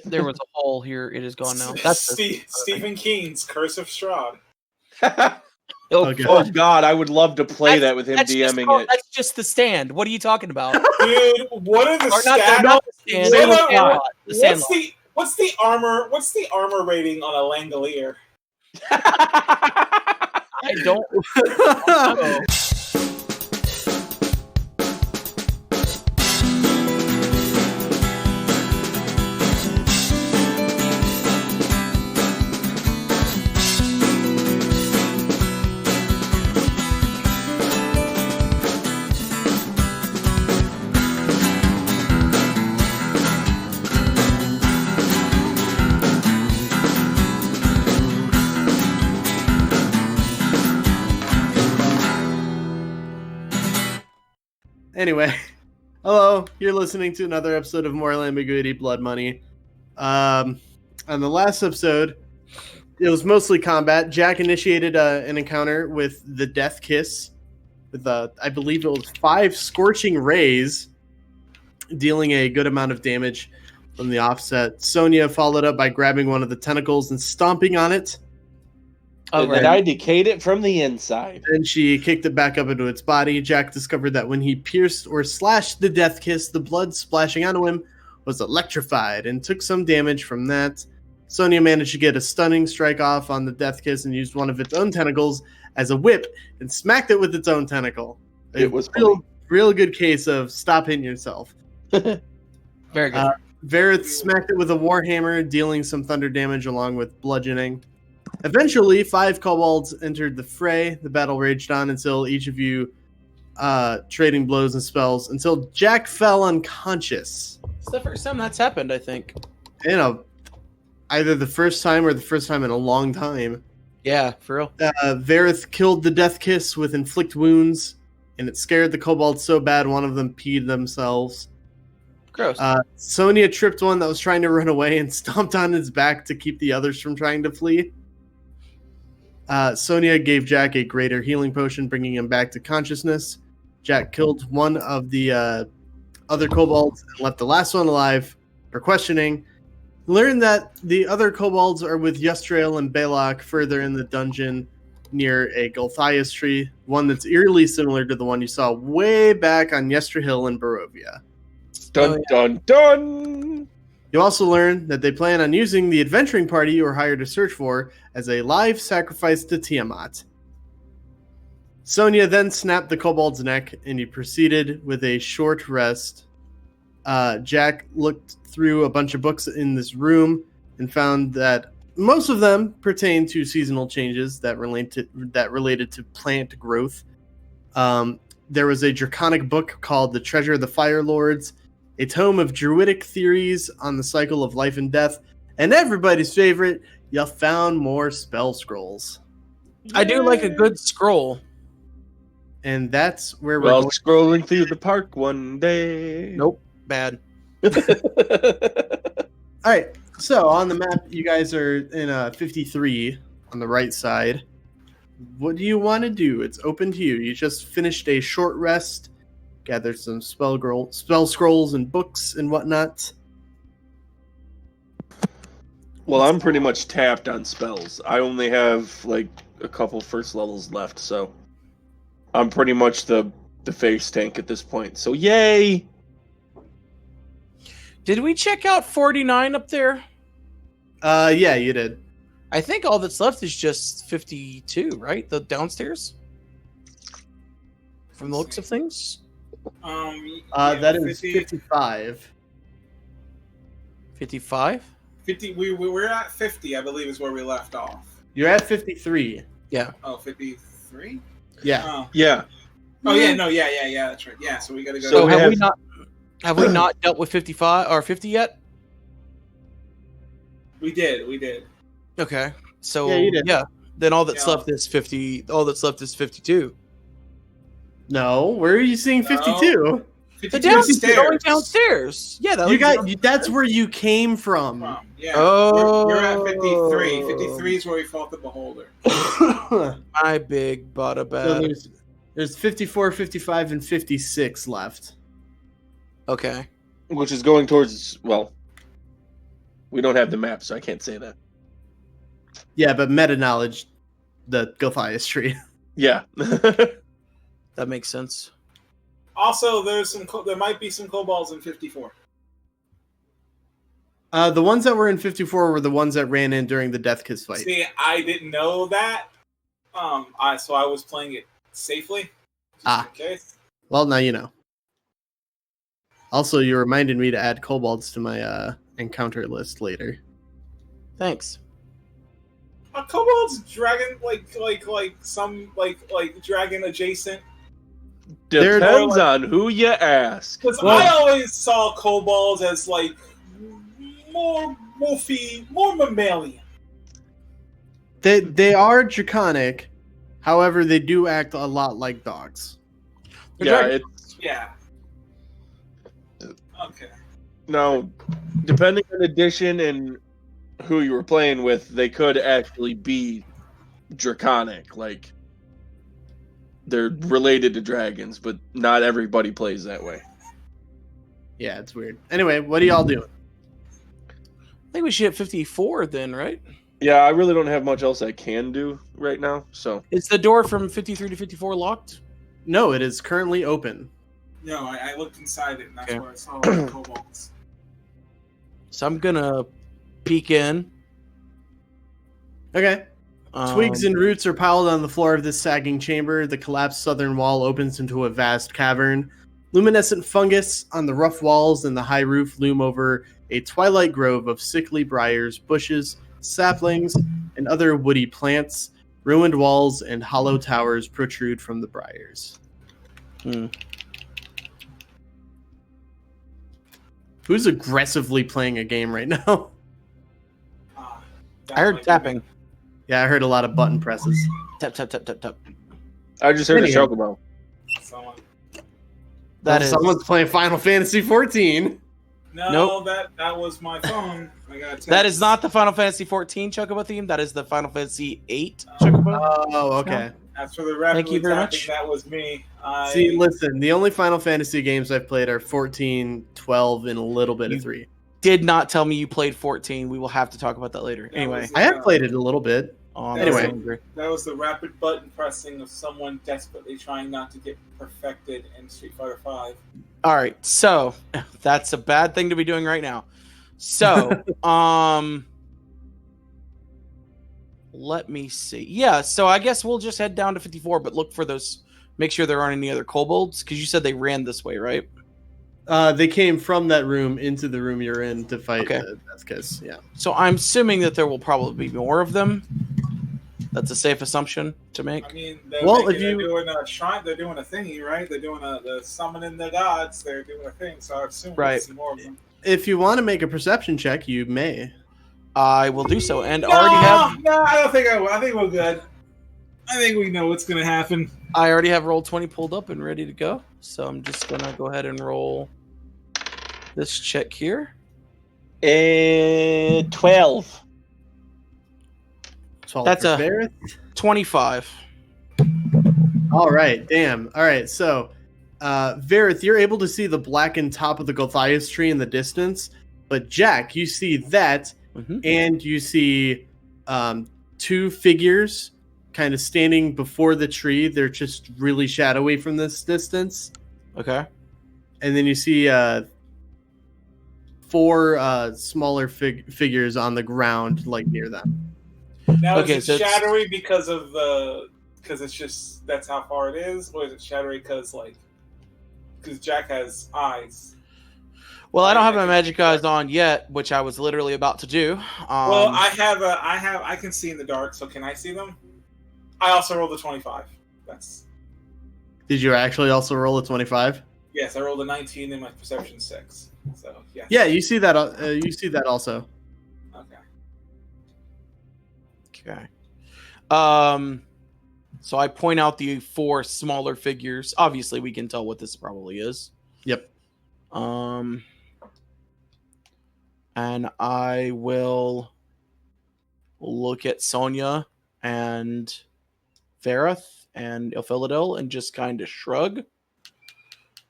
There was a hole here. It is gone now. That's Stephen King's Curse of Strahd. Oh God, I would love to play that with him DMing it. That's just the stand. What are you talking about? Dude, what are the stats? Not the stand. What's the armor? What's the armor rating on a Langolier? I don't know. Anyway, hello, you're listening to another episode of Moral Ambiguity, Blood Money. On the last episode, it was mostly combat. Jack initiated an encounter with the Death Kiss, with I believe it was 5 scorching rays, dealing a good amount of damage from the offset. Sonia followed up by grabbing one of the tentacles and stomping on it. And I decayed it from the inside. Then she kicked it back up into its body. Jack discovered that when he pierced or slashed the Death Kiss, the blood splashing onto him was electrified and took some damage from that. Sonia managed to get a stunning strike off on the Death Kiss and used one of its own tentacles as a whip and smacked it with its own tentacle. It was real good case of stop hitting yourself. Very good. Varroth smacked it with a warhammer, dealing some thunder damage along with bludgeoning. Eventually, 5 kobolds entered the fray. The battle raged on until each of you trading blows and spells until Jack fell unconscious. It's the first time that's happened, I think. You know, either the first time or the first time in a long time. Yeah, for real. Varroth killed the Death Kiss with inflict wounds, and it scared the kobolds so bad one of them peed themselves. Gross. Sonia tripped one that was trying to run away and stomped on its back to keep the others from trying to flee. Sonia gave Jack a greater healing potion, bringing him back to consciousness. Jack killed one of the other kobolds and left the last one alive for questioning. Learned that the other kobolds are with Yustrael and Balok further in the dungeon near a Gulthias tree, one that's eerily similar to the one you saw way back on Yester Hill in Barovia. Dun, dun, dun! You also learn that they plan on using the adventuring party you were hired to search for as a live sacrifice to Tiamat. Sonia then snapped the kobold's neck, and he proceeded with a short rest. Jack looked through a bunch of books in this room and found that most of them pertain to seasonal changes that related to plant growth. There was a draconic book called The Treasure of the Fire Lords, a tome of druidic theories on the cycle of life and death, and everybody's favorite, you found more spell scrolls. I do like a good scroll. And that's where we're going. Scrolling through the park one day. Nope, bad. All right, so on the map, you guys are in 53 on the right side. What do you want to do? It's open to you. You just finished a short rest. Gathered some spell scrolls and books and whatnot. Well, I'm pretty much tapped on spells. I only have like a couple first levels left, so I'm pretty much the face tank at this point. So yay! Did we check out 49 up there? Yeah, you did. I think all that's left is just 52, right? The downstairs? From the looks of things? That is 55. 55? 50. We're at 50, I believe, is where we left off. You're at 53. Yeah. Oh, 53? Yeah. Oh. Yeah. Oh yeah, no, yeah, that's right. Yeah, so we gotta go. So have we not dealt with 55 or 50 yet? We did. Okay. So yeah, you did. Yeah. Then all that's left is 50. All that's left is 52. No, where are you seeing 52? The downstairs. Yeah, that's where you came from. Yeah. Oh, you're at 53. 53 is where we fought the beholder. My big bada bad. So there's 54, 55, and 56 left. Okay. Which is going towards, well, We don't have the map, so I can't say that. Yeah, but meta knowledge, the Gothias tree. Yeah. That makes sense. Also, there might be some kobolds in 54. The ones that were in 54 were the ones that ran in during the Death Kiss fight. See, I didn't know that. So I was playing it safely, just in case. Well, now you know. Also, you reminded me to add kobolds to my encounter list later. Thanks. Are kobolds dragon like some dragon adjacent? Depends on who you ask. Because I always saw kobolds as like more wolfy, more mammalian. They are draconic, however, they do act a lot like dogs. Yeah, Yeah. Okay. now, depending on edition and who you were playing with, they could actually be draconic. Like, they're related to dragons, but not everybody plays that way. Yeah, it's weird. Anyway, what are y'all doing? I think we should hit 54 then, right? Yeah, I really don't have much else I can do right now, so. Is the door from 53 to 54 locked? No, it is currently open. No, I looked inside it, and that's Okay. where I saw the kobolds. So I'm gonna peek in. Okay. Twigs and roots are piled on the floor of this sagging chamber. The collapsed southern wall opens into a vast cavern. Luminescent fungus on the rough walls and the high roof loom over a twilight grove of sickly briars, bushes, saplings, and other woody plants. Ruined walls and hollow towers protrude from the briars. Who's aggressively playing a game right now? I heard tapping. Yeah, I heard a lot of button presses. Tap, tap, tap, tap, tap. I just heard a Anyhow. chocobo. Someone. That is. Someone's playing Final Fantasy 14. No, Nope. that was my phone. I got That is not the Final Fantasy 14 Chocobo theme. That is the Final Fantasy 8 Chocobo. Oh, okay. As for the rapidly Thank you very tapping, much. that was me. See, listen, the only Final Fantasy games I've played are 14, 12, and a little bit of 3. Did not tell me you played 14. We will have to talk about that later. Anyway. was- I have played it a little bit. Anyway. That was the rapid button pressing of someone desperately trying not to get perfected in Street Fighter V. All right. So that's a bad thing to be doing right now. So, let me see. Yeah. So I guess we'll just head down to 54, but look for those. Make sure there aren't any other kobolds because you said they ran this way, right? They came from that room into the room you're in to fight Okay. the Death Kiss. Yeah. So I'm assuming that there will probably be more of them. That's a safe assumption to make. I mean, Well, they're if you- doing a shrine, they're doing a thingy, right? They're doing the summoning the gods. They're doing a thing, so I assume we'll Right. see more of them. If you want to make a perception check, you may. I will do so, and No, already have. no, I don't think I will. I think we're good. I think we know what's going to happen. I already have roll 20 pulled up and ready to go. So I'm just gonna go ahead and roll this check here. 12. 12 That's for a- Varroth. 25. All right, damn. All right, so Varroth, you're able to see the blackened top of the Gothias tree in the distance, but Jack, you see that, Mhm. and you see two figures kind of standing before the tree. They're just really shadowy from this distance, Okay. and then you see four smaller figures on the ground, like near them. Now, Okay, is so it it's- shadowy because it's just that's how far it is, or is it shadowy because Jack has eyes? Well, I don't have my magic eyes on yet, which I was literally about to do. Well, I can see in the dark, so can I see them? I also rolled a 25. Did you actually also roll a 25? Yes, I rolled a 19 and my perception 6. So yes. Yeah, you see that. You see that also. Okay. Okay. So I point out the four smaller figures. Obviously, we can tell what this probably is. Yep. And I will look at Sonia and Varroth and Ilphelodel and just kind of shrug.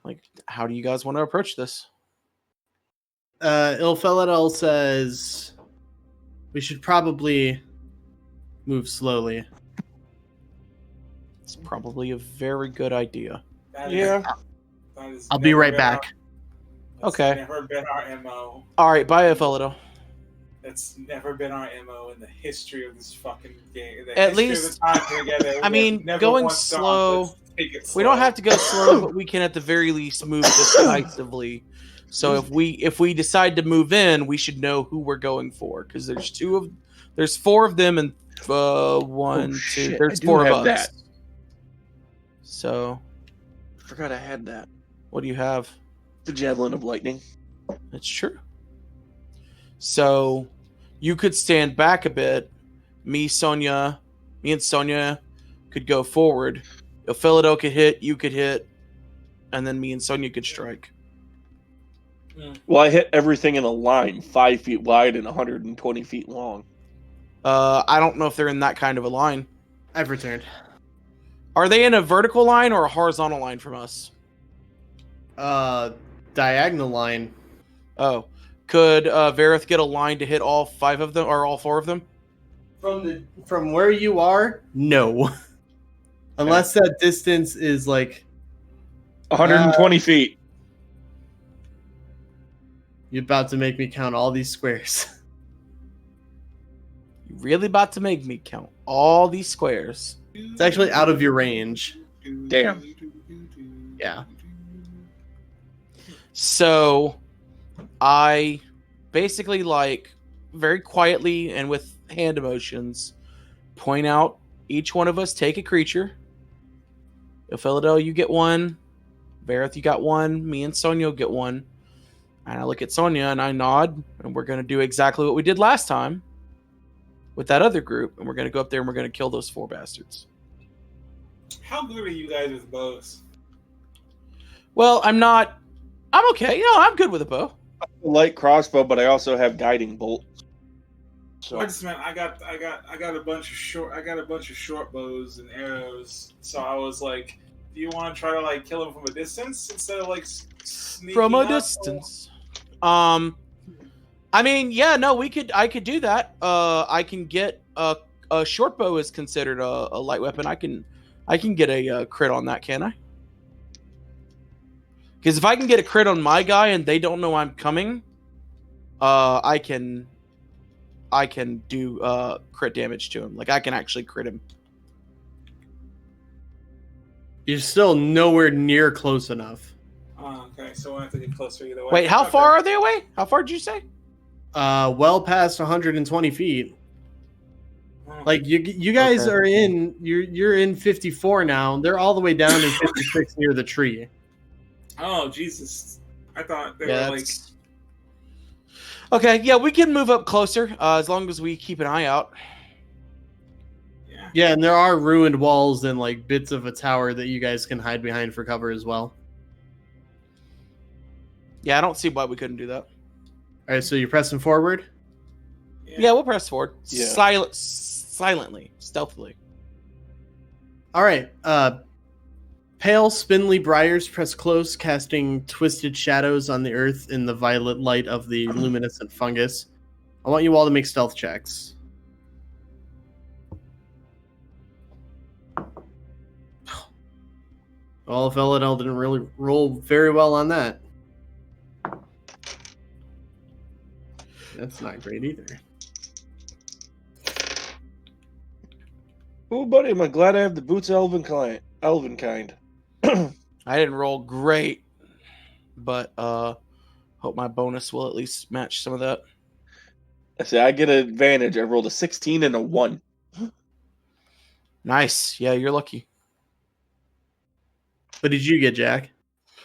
Like, how do you guys want to approach this? Ilphelodel says we should probably move slowly. It's probably a very good idea. That Yeah. has I'll be never right been back. that's Okay. never been our MO. All right, bye, Ilphelodel. That's never been our MO in the history of this fucking game. The At history least- of the time together. I mean, we've never going once gone, slow- "Let's take it We don't slow." have to go slow, but we can at the very least move decisively. So if we decide to move in, we should know who we're going for because there's 4 of them and one, two. Shit, There's I do 4 of have us. that. So Forgot I had that. what do you have? The Javelin of Lightning. That's true. So you could stand back a bit. Me and Sonia could go forward. If Philadelphia could hit, you could hit, and then me and Sonia could strike. Well, I hit everything in a line, 5 feet wide and 120 feet long. I don't know if they're in that kind of a line. I've returned. Are they in a vertical line or a horizontal line from us? Diagonal line. Oh, could Varroth get a line to hit all 5 of them or all 4 of them? From where you are, no. Unless that distance is like 120 feet. you're about to make me count all these squares. You really about to make me count all these squares? It's actually out of your range. Damn. Yeah. So I basically very quietly and with hand emotions point out each one of us take a creature. Ilphelodel, you get 1. Varroth, you got 1. Me and Sonia will get 1. And I look at Sonia and I nod, and we're going to do exactly what we did last time with that other group, and we're going to go up there and we're going to kill those 4 bastards. How good are you guys with bows? Well, I'm okay. I'm good with a bow. Light crossbow, but I also have guiding bolt. So I just meant I got a bunch of short bows and arrows. So I was like, do you want to try to kill him from a distance instead of sneaking From a up? distance. I mean, yeah, no, I could do that. I can get a short bow is considered a light weapon. I can get a crit on that, can I? Because if I can get a crit on my guy and they don't know I'm coming, I can do crit damage to him. I can actually crit him. You're still nowhere near close enough. Oh, okay, so we'll have to get closer either way. Wait, how Okay. far are they away? How far did you say? Well past 120 feet. Oh. You guys Okay. are in. You're in 54 now. They're all the way down in 56 near the tree. Oh, Jesus. I thought they Yeah, were that's... Okay, yeah, we can move up closer as long as we keep an eye out. yeah. Yeah, and there are ruined walls and bits of a tower that you guys can hide behind for cover as well. Yeah, I don't see why we couldn't do that. All right, so you're pressing forward. Yeah, we'll press forward. Yeah. Silently, stealthily. All right. Pale, spindly briars press close, casting twisted shadows on the earth in the violet light of the luminescent fungus. I want you all to make stealth checks. Well, Villanelle didn't really roll very well on that. That's not great either. Oh, buddy, am I glad I have the boots elven kind. I didn't roll great, but hope my bonus will at least match some of that. I say I get an advantage. I rolled a 16 and a 1. Nice. Yeah, you're lucky. What did you get, Jack?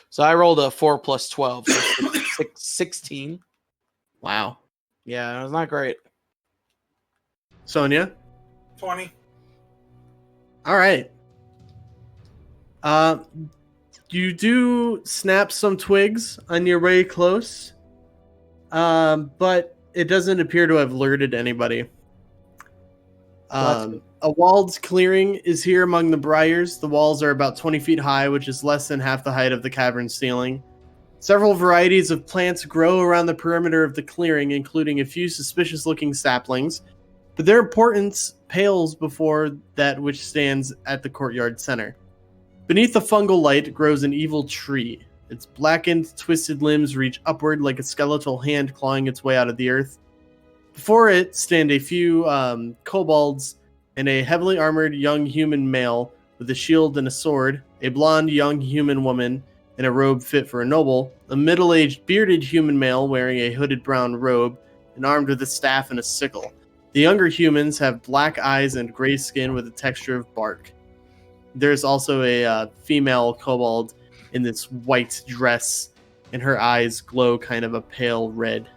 So I rolled a 4 plus 12, so 16. Wow. Yeah, it was not great. Sonia? 20. All right. You do snap some twigs on your way close, but it doesn't appear to have alerted anybody. A walled clearing is here among the briars. The walls are about 20 feet high, which is less than half the height of the cavern ceiling. Several varieties of plants grow around the perimeter of the clearing, including a few suspicious-looking saplings, but their importance pales before that which stands at the courtyard center. Beneath the fungal light grows an evil tree. Its blackened, twisted limbs reach upward like a skeletal hand clawing its way out of the earth. Before it stand a few kobolds and a heavily armored young human male with a shield and a sword, a blonde young human woman in a robe fit for a noble, a middle-aged bearded human male wearing a hooded brown robe and armed with a staff and a sickle. The younger humans have black eyes and gray skin with a texture of bark. There's also a female kobold in this white dress, and her eyes glow kind of a pale red.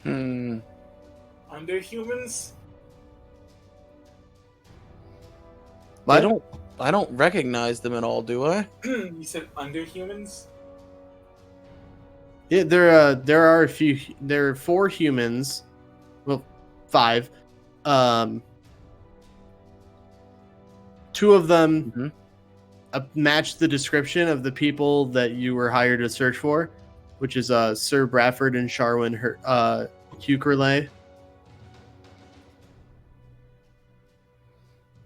Underhumans? What? I don't recognize them at all, do I? You said underhumans? Yeah, there are a few. There are 4 humans. Well, 5. 2 of them match the description of the people that you were hired to search for, which is Sir Bradford and Sharwin Hukerley.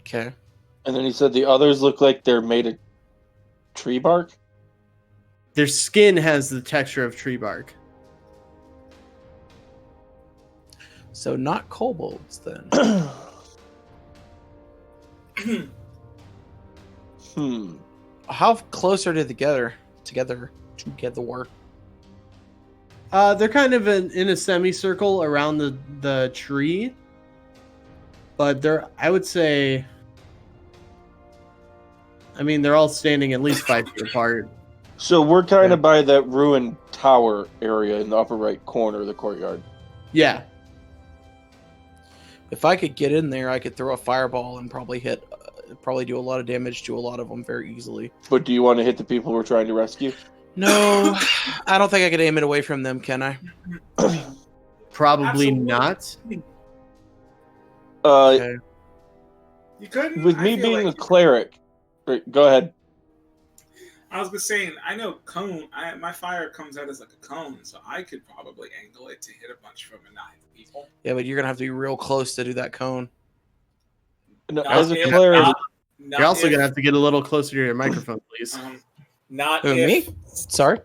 Okay. And then he said the others look like they're made of tree bark? Their skin has the texture of tree bark. So not kobolds then. How close are they together? Together. They're kind of in a semicircle around the tree, but I would say, I mean, they're all standing at least 5 feet apart. So we're kind of by that ruined tower area in the upper right corner of the courtyard. Yeah. If I could get in there, I could throw a fireball and probably do a lot of damage to a lot of them very easily. But do you want to hit the people we're trying to rescue? No, I don't think I could aim it away from them, can I? Probably Absolutely. not. Okay. You couldn't? With I me feel being like a cleric... Go ahead. I was just saying, I know cone. My fire comes out as like a cone, so I could probably angle it to hit a bunch from and not hit the people. Yeah, but you're going to have to be real close to do that cone. No, Not as a if- cleric... You're also going to have to get a little closer to your microphone, please. Not Who, if me? Sorry?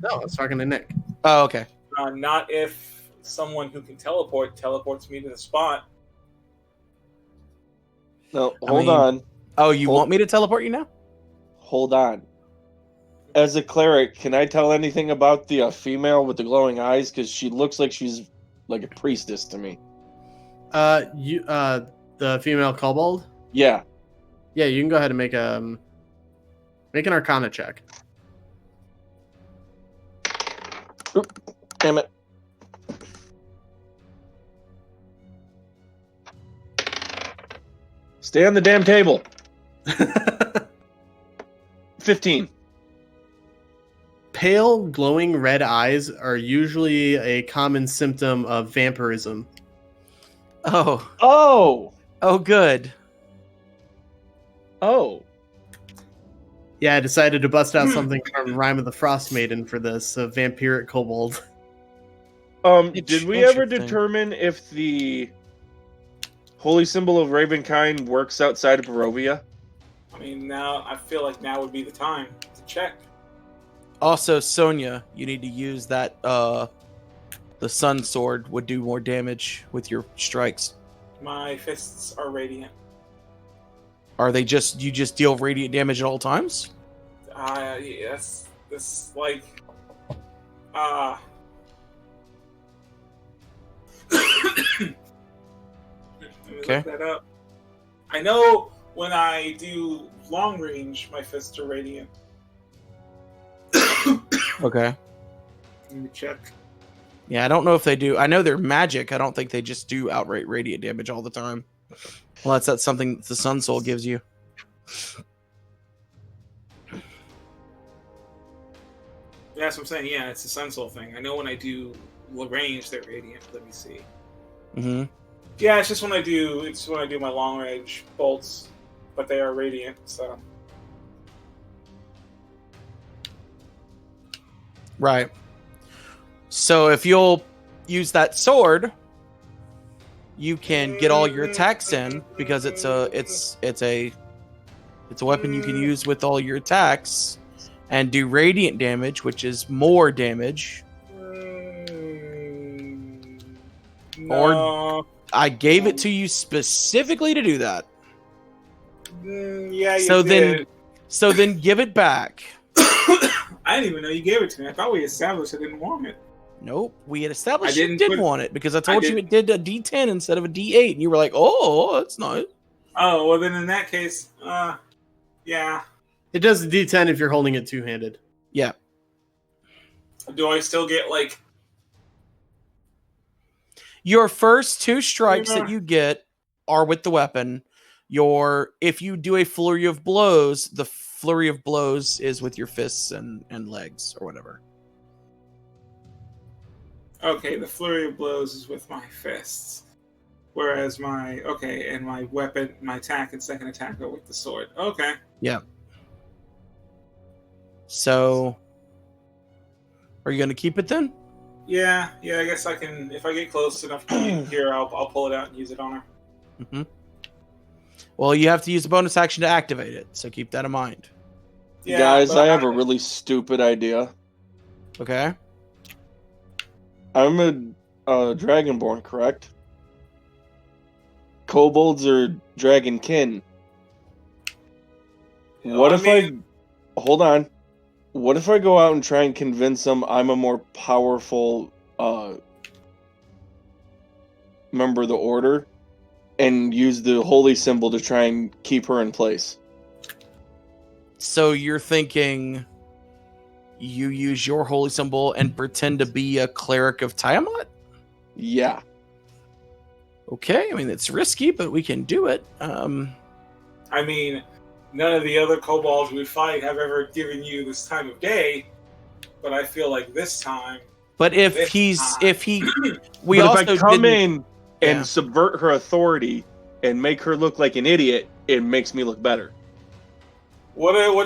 No, I was talking to Nick. Oh, okay. Not if someone who can teleports me to the spot. No, I hold mean- on. Oh, you want me to teleport you now? Hold on. As a cleric, can I tell anything about the female with the glowing eyes? Because she looks like she's like a priestess to me. The female kobold? Yeah. Yeah, you can go ahead and make an Arcana check. Damn it. Stay on the damn table. 15. Pale, glowing red eyes are usually a common symptom of vampirism. Oh. Oh. Oh, good. Oh. Yeah, I decided to bust out something from Rime of the Frost Maiden for this, a vampiric kobold. Did we ever Interesting. determine if the holy symbol of Ravenkind works outside of Barovia? I mean, now I feel like now would be the time to check. Also, Sonia, you need to use that, the sun sword would do more damage with your strikes. My fists are radiant. Are they you just deal radiant damage at all times? Yes. This like Let me Okay. look that up. I know when I do long range, my fists are radiant. Okay. Let me check. Yeah, I don't know if they do. I know they're magic. I don't think they just do outright radiant damage all the time. Well, that's something the Sun Soul gives you. Yeah, that's what I'm saying. Yeah, it's a Sun Soul thing. I know when I do range, they're radiant. Let me see. Mm-hmm. Yeah, it's when I do my long range bolts, but they are radiant. So Right. So if you'll use that sword, you can get all your attacks in because it's a weapon you can use with all your attacks and do radiant damage, which is more damage. No. I gave it to you specifically to do that. Yeah, you So did. then give it back. I didn't even know you gave it to me. I thought we established I didn't want it. Nope, we had established I you didn't did put- want it because I told I you it did a D10 instead of a D8, and you were like, "Oh, that's nice." Oh, well then in that case, yeah. It does a D10 if you're holding it two-handed. Yeah. Do I still get like? Your first 2 strikes Yeah. that you get are with the weapon. If you do a flurry of blows, the flurry of blows is with your fists and legs or whatever. Okay, the flurry of blows is with my fists, whereas my weapon, my attack and second attack are with the sword. Okay. Yeah. So, are you going to keep it then? Yeah. I guess I can. If I get close enough to here, I'll pull it out and use it on her. Mm-hmm. Well, you have to use a bonus action to activate it, so keep that in mind. Yeah, Guys, but I have a really stupid idea. Okay. I'm a dragonborn, correct? Kobolds are dragonkin. What if hold on? What if I go out and try and convince them I'm a more powerful member of the order and use the holy symbol to try and keep her in place? So you're thinking you use your holy symbol and pretend to be a cleric of Tiamat? Yeah. Okay, I mean, it's risky, but we can do it. I mean, none of the other kobolds we fight have ever given you this time of day, but I feel like this time. But if This we But also if I come didn't- in and Yeah. subvert her authority and make her look like an idiot, it makes me look better. What level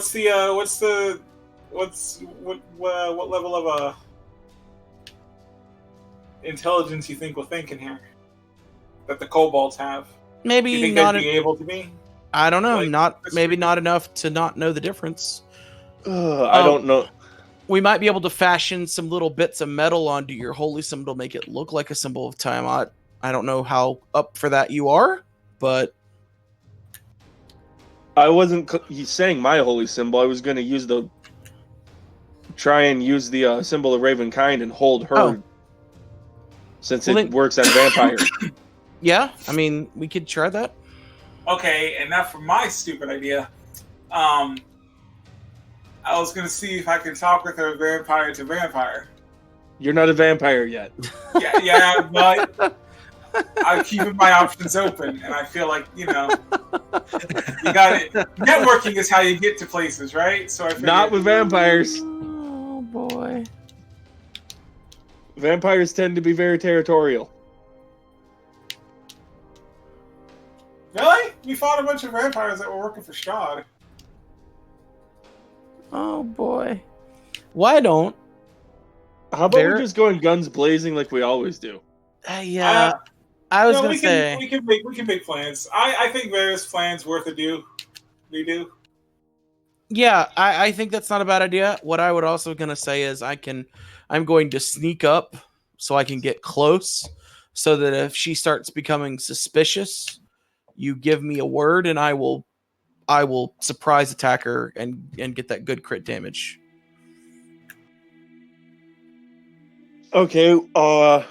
of intelligence you think we're thinking here that the kobolds have? You maybe think not. they'd be able to be? I don't know. like, Maybe not enough to not know the difference. I don't know. We might be able to fashion some little bits of metal onto your holy symbol to make it look like a symbol of Tiamat. I don't know how up for that you are, but I wasn't saying my holy symbol. I was going to try and use the symbol of Ravenkind and hold her, Oh. since Well, it then- works on vampires. yeah, I mean, we could try that. Okay, and now for my stupid idea, I was gonna see if I can talk with her vampire to vampire. You're not a vampire yet. Yeah, but I'm keeping my options open, and I feel like you got it. Networking is how you get to places, right? So I figured, Not with vampires. Oh boy. Vampires tend to be very territorial. Really? We fought a bunch of vampires that were working for Strahd. Oh boy. Why don't? How about we just go in guns blazing like we always do? Yeah. I was gonna say. we can make plans. I think various plans worth a do. We do. Yeah, I think that's not a bad idea. What I would also gonna say is I'm going to sneak up so I can get close, so that if she starts becoming suspicious, you give me a word and I will surprise attack her and get that good crit damage. Okay, I'm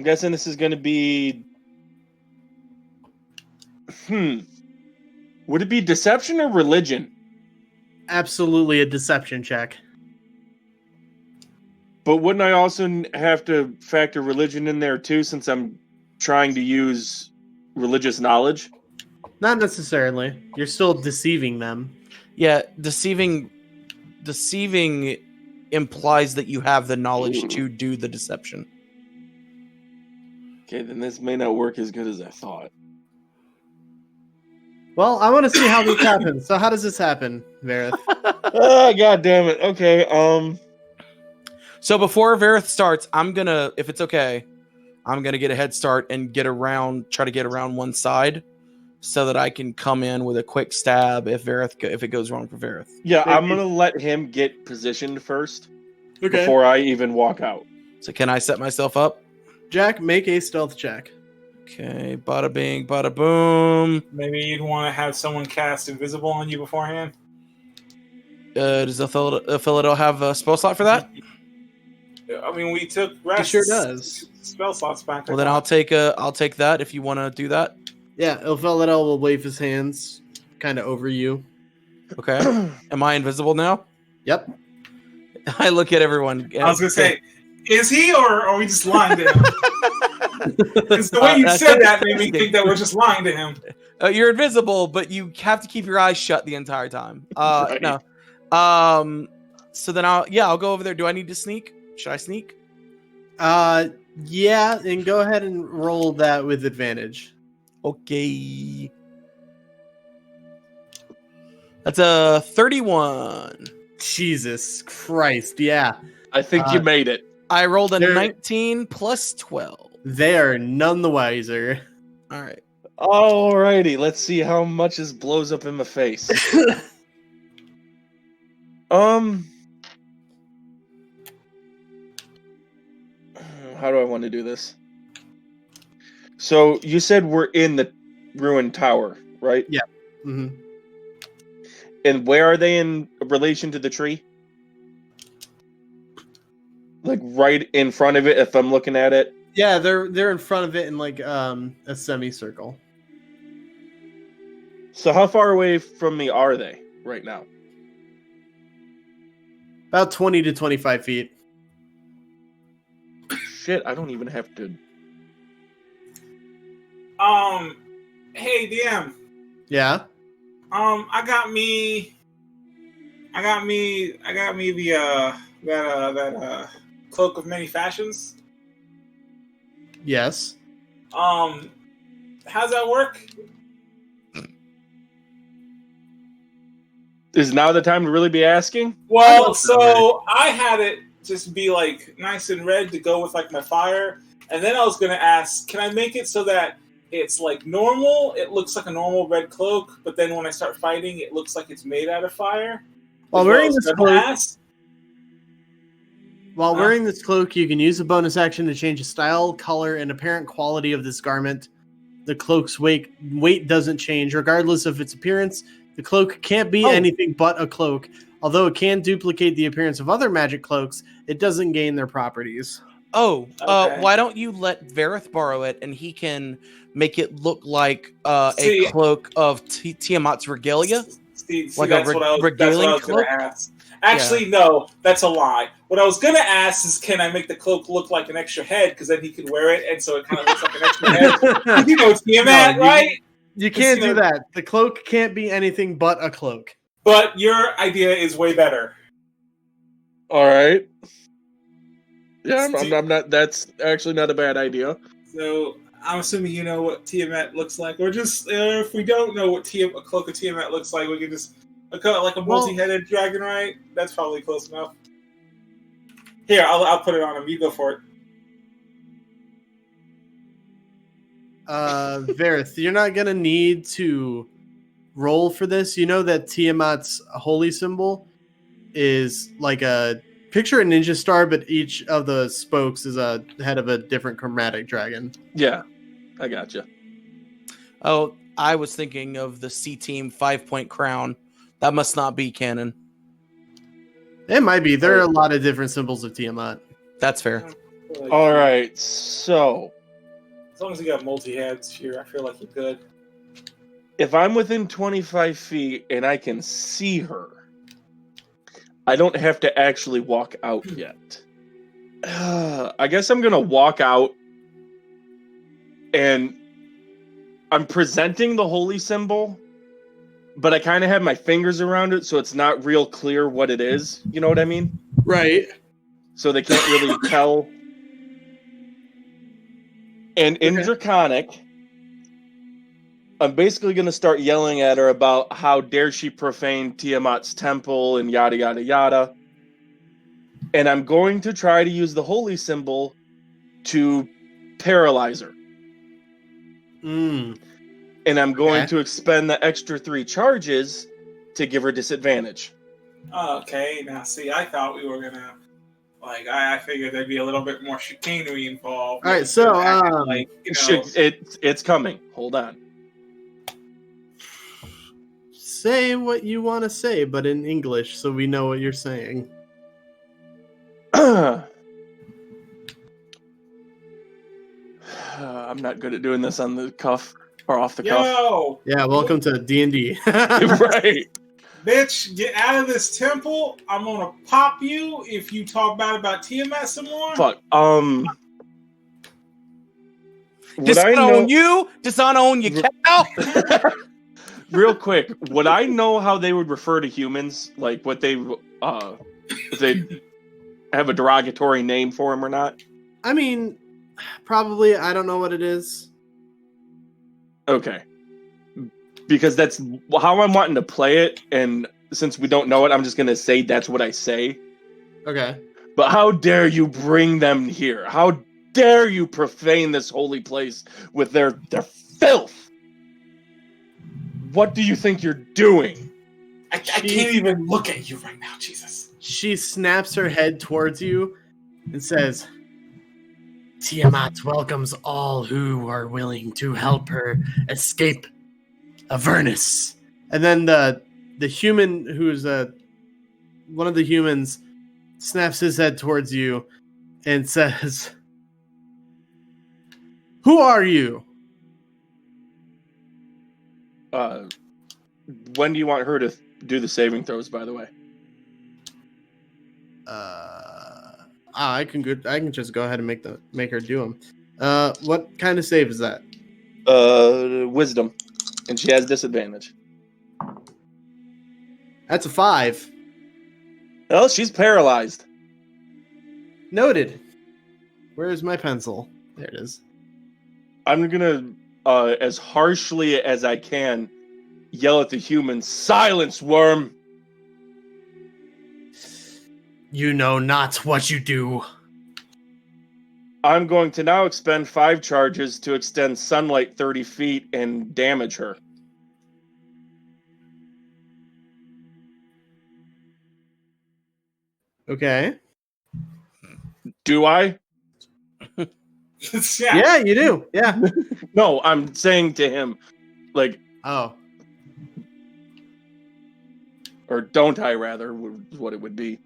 guessing this is going to be... Would it be deception or religion? Absolutely a deception check. But wouldn't I also have to factor religion in there too, since I'm trying to use religious knowledge? Not necessarily. You're still deceiving them. Yeah, deceiving implies that you have the knowledge to do the deception. Okay, then this may not work as good as I thought. Well, I want to see how this happens. So how does this happen, Varroth? God damn it. Okay. So before Varroth starts, I'm gonna, if it's okay, I'm gonna get a head start and try to get around one side, so that I can come in with a quick stab if it goes wrong for Varroth. Yeah, I'm gonna let him get positioned first Okay. before I even walk out. So can I set myself up? Jack, make a stealth check. Okay, bada bing, bada boom. Maybe you'd want to have someone cast invisible on you beforehand. Does Ilphelodel have a spell slot for that? I mean, we took rest. He sure does. Spell slots back. Well, then I'll take that if you want to do that. Yeah, Ilphelodel will wave his hands kind of over you. Okay. Am I invisible now? Yep. I look at everyone. I was gonna say, is he, or are we just lying to him? Because the way you said that made me think that we're just lying to him. You're invisible, but you have to keep your eyes shut the entire time. Right. No. So then I'll go over there. Do I need to sneak? Should I sneak? Yeah, and go ahead and roll that with advantage. Okay. That's a 31. Jesus Christ, yeah. I think you made it. I rolled a There- 19 plus 12. They are none the wiser. All right. Alrighty, let's see how much this blows up in my face. How do I want to do this? So you said we're in the ruined tower, right? Yeah. Mm-hmm. And where are they in relation to the tree? Like right in front of it, if I'm looking at it. Yeah, they're in front of it in like a semicircle. So how far away from me are they right now? About 20 to 25 feet. Shit, I don't even have to. Hey DM. Yeah. I got me the that cloak of many fashions. Yes. How's that work? Is now the time to really be asking? Well, so I had it just be like nice and red to go with like my fire, and then I was gonna ask, can I make it so that it's like normal? It looks like a normal red cloak, but then when I start fighting, it looks like it's made out of fire. While wearing this cloak, wearing this cloak, you can use a bonus action to change the style, color, and apparent quality of this garment. The cloak's weight doesn't change, regardless of its appearance. The cloak can't be anything but a cloak. Although it can duplicate the appearance of other magic cloaks, it doesn't gain their properties. Oh, Okay. Why don't you let Varroth borrow it, and he can make it look like a cloak of Tiamat's regalia? See, Like that's a what I was regaling going to cloak? ask. Actually, no, that's a lie. What I was going to ask is, can I make the cloak look like an extra head? Because then he can wear it, and so it kind of looks like an extra head. You know, Tiamat, right? You can't do that. The cloak can't be anything but a cloak. But your idea is way better. All right. Yeah, I'm not. That's actually not a bad idea. So I'm assuming you know what Tiamat looks like, or just if we don't know what a cloak of Tiamat looks like, we can just like a multi-headed dragon, right? That's probably close enough. Here, I'll put it on him. You go for it. Varroth, you're not gonna need to roll for this. You know that Tiamat's holy symbol is like a picture a ninja star, but each of the spokes is a head of a different chromatic dragon. Yeah, I gotcha. Oh, I was thinking of the C-Team 5-point crown. That must not be canon. It might be. There are a lot of different symbols of Tiamat. That's fair. All right, so As long as you got multi-heads here, I feel like you're good. if I'm within 25 feet and I can see her, I don't have to actually walk out yet. I guess I'm going to walk out and I'm presenting the holy symbol, but I kind of have my fingers around it, so it's not real clear what it is. You know what I mean? Right. So they can't really tell. And in Draconic, I'm basically going to start yelling at her about how dare she profane Tiamat's temple and yada, yada, yada. And I'm going to try to use the holy symbol to paralyze her. Mm. And I'm going Okay. to expend the extra 3 charges to give her disadvantage. Okay, now see, I thought we were gonna I figured there'd be a little bit more chicanery involved. All right, so It's coming. Hold on. say what you want to say, but in English, so we know what you're saying. I'm not good at doing this on the cuff or off the cuff. Yo, Yeah, welcome to D&D. Right. bitch, get out of this temple. I'm gonna pop you if you talk bad about Tiamat some more. Fuck. Disown you, cow. Real quick, would I know how they would refer to humans? Like what they if they have a derogatory name for them or not? I mean, probably. I don't know what it is. Okay. Because that's how I'm wanting to play it, and since we don't know it, I'm just gonna say that's what I say. Okay. But how dare you bring them here? How dare you profane this holy place with their filth? What do you think you're doing? I can't even look at you right now, Jesus. She snaps her head towards you and says, Tiamat welcomes all who are willing to help her escape Avernus. And then the human who's one of the humans snaps his head towards you and says, who are you? When do you want her to do the saving throws, by the way? I can just go ahead and make her do them. What kind of save is that? Wisdom. And she has disadvantage. That's a 5. Well, she's paralyzed. Noted. Where is my pencil? There it is. I'm gonna, as harshly as I can, yell at the human, silence, worm! You know not what you do. I'm going to now expend 5 charges to extend sunlight 30 feet and damage her. Okay. Do I? Yeah, you do. Yeah. No, I'm saying to him, like, Oh. or don't I rather, is what it would be.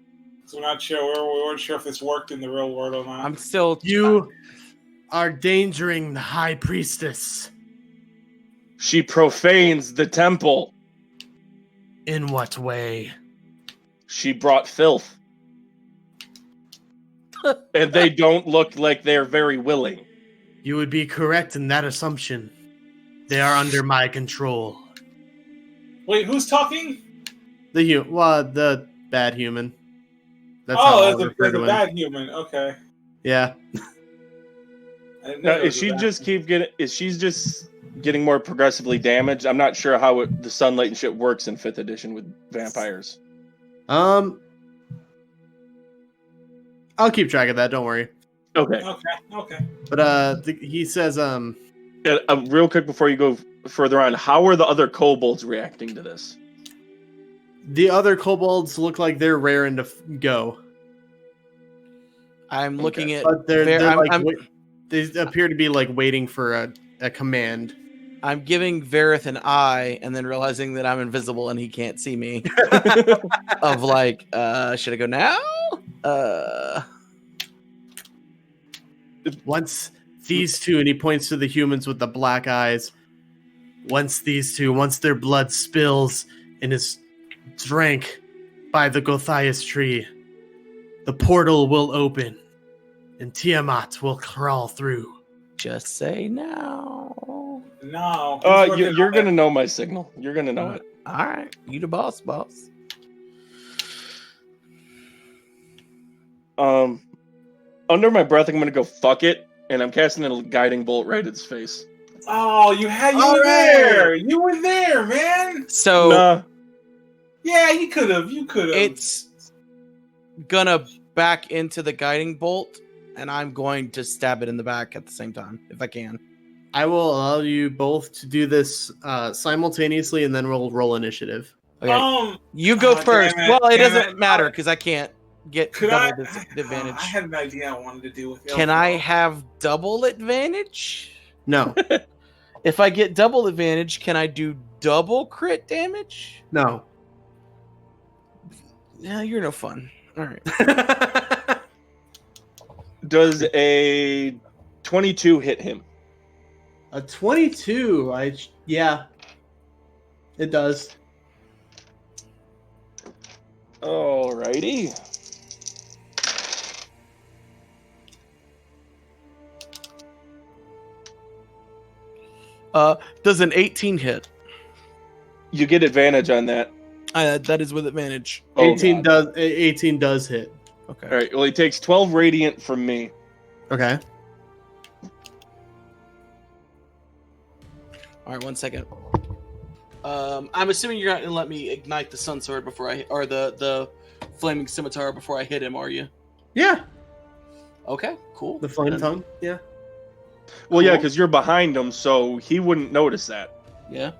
So we're not sure. We weren't sure if this worked in the real world or not. I'm still. You are endangering the High Priestess. She profanes the temple. In what way? She brought filth. And they don't look like they're very willing. You would be correct in that assumption. They are under my control. Wait, who's talking? The bad human. That's the bad human. Okay. Yeah. Now, is she just getting more progressively damaged? I'm not sure how the sunlight and shit works in 5th edition with vampires. I'll keep track of that. Don't worry. Okay. But he says real quick before you go further on, how are the other kobolds reacting to this? The other kobolds look like they're raring to go. I'm looking at. But they appear to be like waiting for a command. I'm giving Varroth an eye, and then realizing that I'm invisible and he can't see me. Of like, should I go now? Once these two, and he points to the humans with the black eyes. Once their blood spills and is drank by the Gothias tree, the portal will open, and Tiamat will crawl through. Just say no. No. You're gonna know my signal. You're gonna know it. All right, you the boss. Under my breath, I'm gonna go fuck it, and I'm casting a guiding bolt right at his face. Oh, you All were right. there. You were there, man. So Nah. Yeah, you could have. it's gonna back into the guiding bolt, and I'm going to stab it in the back at the same time, if I can. I will allow you both to do this simultaneously, and then we'll roll initiative. Okay. You go damn first. it, Well, it damn doesn't it. matter because I can't get Could double I? advantage. I had an idea I wanted to do with. Can I Ilphelodel. have double advantage? No, If I get double advantage, can I do double crit damage? no. Yeah, you're no fun. All right. Does a 22 hit him? A 22. Yeah, it does. Alrighty. Does an 18 hit? You get advantage on that. That is with advantage. Oh, 18 God. does. 18 does hit. Okay. All right. Well, he takes 12 radiant from me. Okay. All right, 1 second. I'm assuming you're not gonna let me ignite the sun sword before or the flaming scimitar before I hit him, are you? Yeah. Okay, cool. The flame Then- tongue. Yeah. Well, yeah, Cool. because you're behind him, so he wouldn't notice that. Yeah.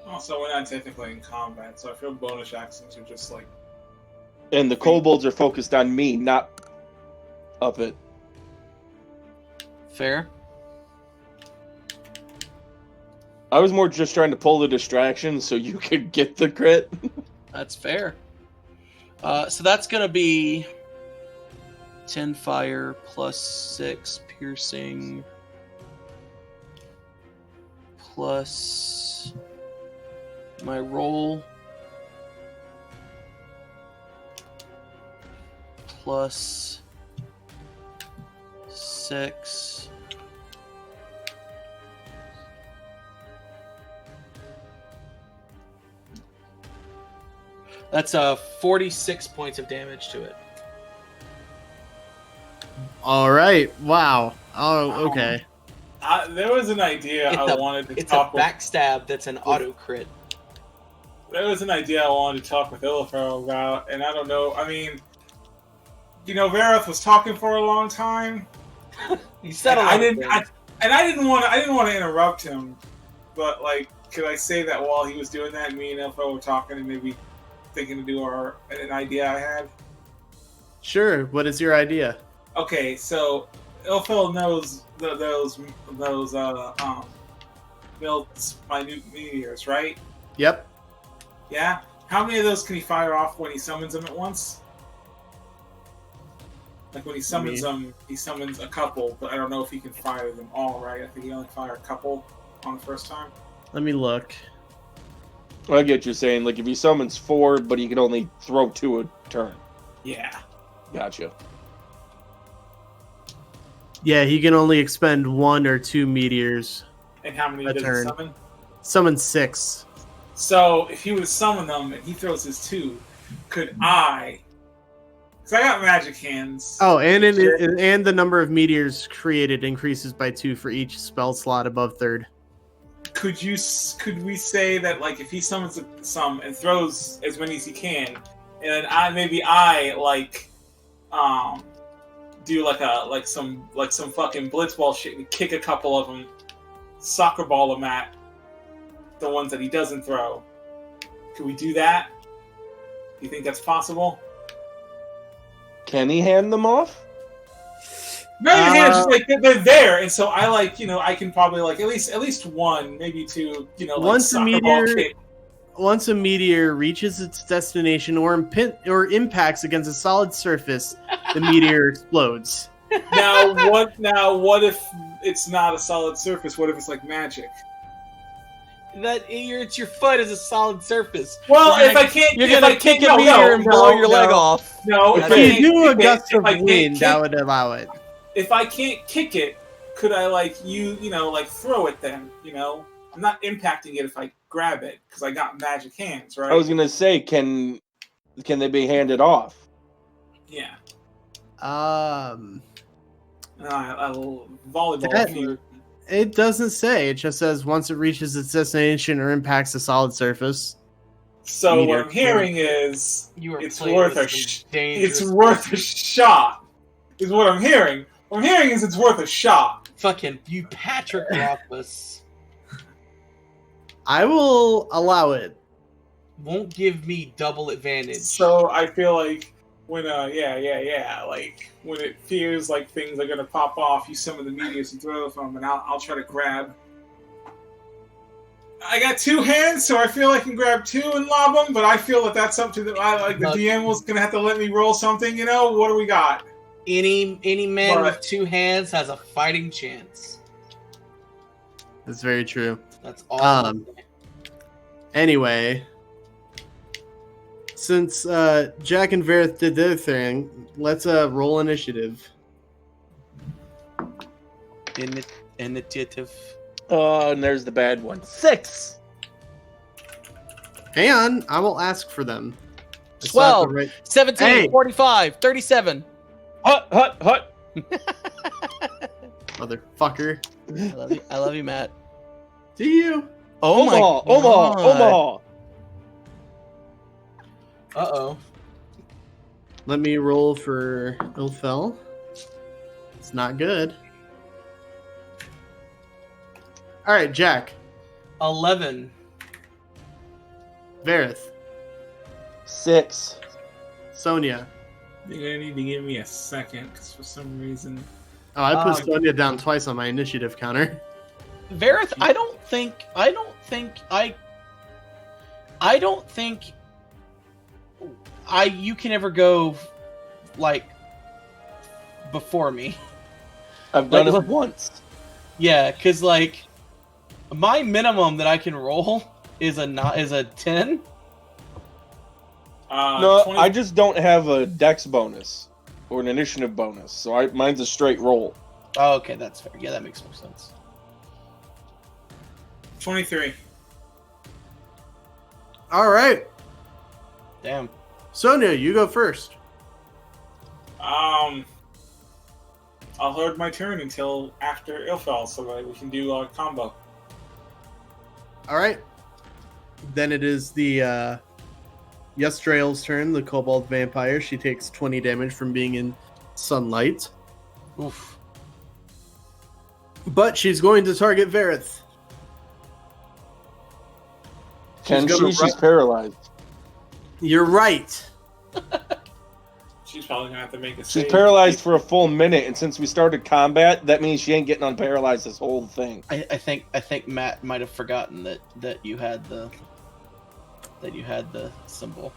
Also, we're not technically in combat, so I feel bonus actions are just like. And the kobolds are focused on me, not up it. Fair. I was more just trying to pull the distraction so you could get the crit. That's fair. So that's gonna be 10 fire plus 6 piercing plus my roll plus 6. That's 46 points of damage to it. All right. Wow. Oh, okay. There was an idea I wanted to It's a talk with. backstab that's an auto crit. There was an idea I wanted to talk with Ilphelodel about, and I don't know. I mean, Varroth was talking for a long time. You said a And lot I of didn't. things. I didn't want to interrupt him, but like, could I say that while he was doing that, me and Ilphelodel were talking and maybe thinking to do an idea I had? Sure. What is your idea? Okay, so Ilphelodel knows those built minute meteors, right? Yep. Yeah. How many of those can he fire off when he summons them at once? Like when he summons them, he summons a couple, but I don't know if he can fire them all, right? I think he only fire a couple on the first time. Let me look. I get what you're saying. Like, if he summons 4, but he can only throw 2 a turn. Yeah. Gotcha. Yeah, he can only expend 1 or 2 meteors. And how many A does turn. he summon? Summon 6. So if he would summon them and he throws his 2, could I? Because I got magic hands. Oh, and the number of meteors created increases by 2 for each spell slot above 3rd. Could we say that like if he summons some and throws as many as he can, and then I do like some fucking blitzball shit and kick a couple of them, soccer ball them at the ones that he doesn't throw. Could we do that? Do you think that's possible? Can he hand them off? No, it's just like they're there, and so I I can probably like at least one, maybe 2, like Once a soccer ball meteor- kick. Once a meteor reaches its destination or impacts against a solid surface, the meteor explodes. Now what if it's not a solid surface? What if it's like magic? It's your foot is a solid surface. Well, You're if I can't, You're if gonna I kick can't, a meteor and blow your leg off. No, If if I you can't do a kick it- gust if of I can't wind, kick- that would allow it. If I can't kick it, could I throw it then? I'm not impacting it if I grab it because I got magic hands, right? I was gonna say, can they be handed off? Yeah. Um, A little volleyball. That- field. It doesn't say. It just says once it reaches its destination or impacts a solid surface. So Meteor. what I'm hearing is You are it's playing worth with a some dangerous. it's worth a shot. Is what I'm hearing. What I'm hearing is it's worth a shot. Fucking you, Patrick Rothfuss. I will allow it. Won't give me double advantage. So I feel like when like when it feels like things are gonna pop off, you summon the meteors and throw them, and I'll try to grab. I got 2 hands, so I feel I can grab 2 and lob them, but I feel that that's something that the DM was gonna have to let me roll something. You know, what do we got? Any man with 2 hands has a fighting chance. That's very true. That's all. Anyway, since Jack and Varroth did their thing, let's roll initiative. Initiative. Oh, and there's the bad one. 6. Hang on, I will ask for them. I 12, still have to 17, Hey. 45, 37. Hut. Motherfucker. I love you, Matt. Do you? Oh my god. Omaha. Uh-oh. Let me roll for Ilfel. It's not good. All right, Jack. 11. Varroth. 6. Sonia. You're gonna need to give me a second, because for some reason. Oh, I put Sonia down twice on my initiative counter. Varroth, I don't think you can ever go like before me. I've done it once. Yeah, because like my minimum that I can roll is a 10. No, 20 I just don't have a dex bonus or an initiative bonus, so mine's a straight roll. Oh, okay, that's fair. Yeah, that makes more sense. 23. All right. Damn. Sonia, you go first. I'll hold my turn until after Ilfel, so that we can do a combo. All right. Then it is the Yestrael's turn, the kobold vampire. She takes 20 damage from being in sunlight. Oof. But she's going to target Varroth. Can gonna she? She's paralyzed. You're right. She's probably gonna have to make a She's save. paralyzed for a full minute, and since we started combat, that means she ain't getting unparalyzed this whole thing. I think Matt might have forgotten that you had the symbol.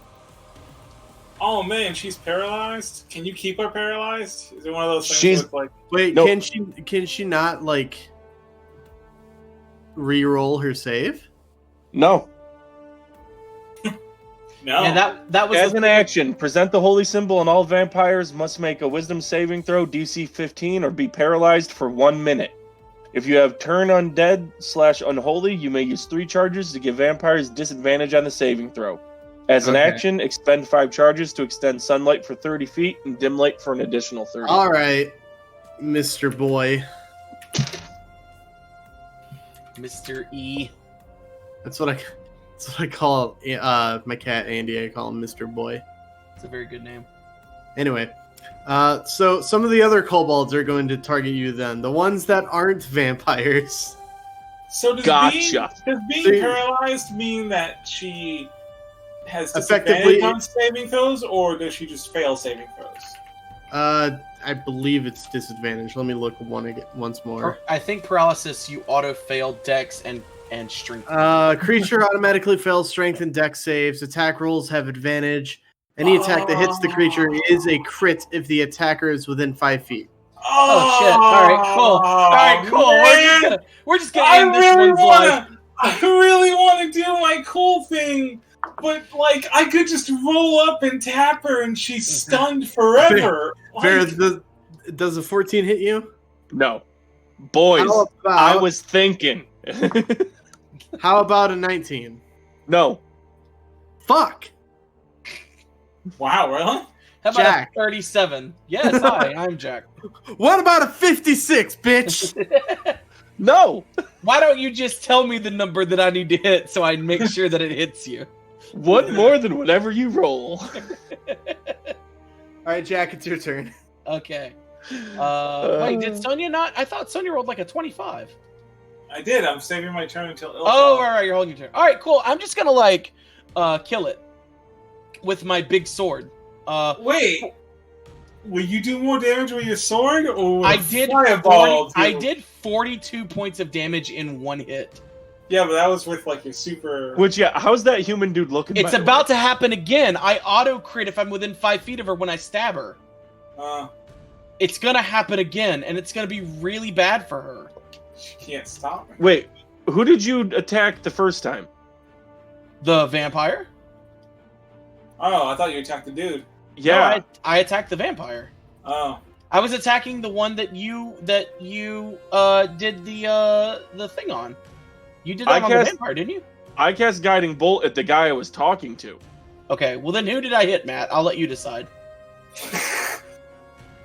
Oh man, she's paralyzed. Can you keep her paralyzed? Is it one of those things She's- where it's like Wait, Nope. can she not like re-roll her save? No. no? Yeah, that was As an action, present the holy symbol, and all vampires must make a wisdom saving throw, DC 15, or be paralyzed for 1 minute. If you have turn undead/unholy, you may use 3 charges to give vampires disadvantage on the saving throw. As an Okay. action, expend 5 charges to extend sunlight for 30 feet and dim light for an additional 30. All right, Mr. Boy. Mr. E. That's what I call my cat Andy. I call him Mr. Boy. It's a very good name. Anyway, so some of the other kobolds are going to target you then. The ones that aren't vampires. So does Gotcha. being See- paralyzed mean that she has Effectively- disadvantage on saving throws, or does she just fail saving throws? I believe it's disadvantage. Let me look once more. I think paralysis you auto fail dex and strength. Creature automatically fails strength and dex saves. Attack rolls have advantage. Any attack that hits the creature is a crit if the attacker is within 5 feet. Oh shit! All right, cool. Man, We're just gonna end this one's life. I really want to do my cool thing, but like I could just roll up and tap her, and she's stunned forever. Varroth, does a 14 hit you? No. Boys, How about, I was thinking. how about a 19? No. Fuck! Wow, really? How about Jack. a 37? Yes, hi, I'm Jack. What about a 56, bitch? No. Why don't you just tell me the number that I need to hit so I make sure that it hits you? One more than whatever you roll. All right, Jack, it's your turn. Okay. Wait, did Sonia not? I thought Sonia rolled like a 25. I did. I'm saving my turn until. Oh, all right, you're holding your turn. All right, cool. I'm just gonna like kill it with my big sword. Wait. Will you do more damage with your sword, or with I a did fireball? 40, I did 42 points of damage in one hit. Yeah, but that was with like your super. Which, yeah, how's that human dude looking? It's about to happen again. I auto crit if I'm within 5 feet of her when I stab her. It's gonna happen again, and it's gonna be really bad for her. She can't stop me. Wait, who did you attack the first time? The vampire? Oh, I thought you attacked the dude. Yeah, No, I attacked the vampire. Oh. I was attacking the one that you did the thing on. You did that on the vampire, didn't you? I cast Guiding Bolt at the guy I was talking to. Okay, well then who did I hit, Matt? I'll let you decide.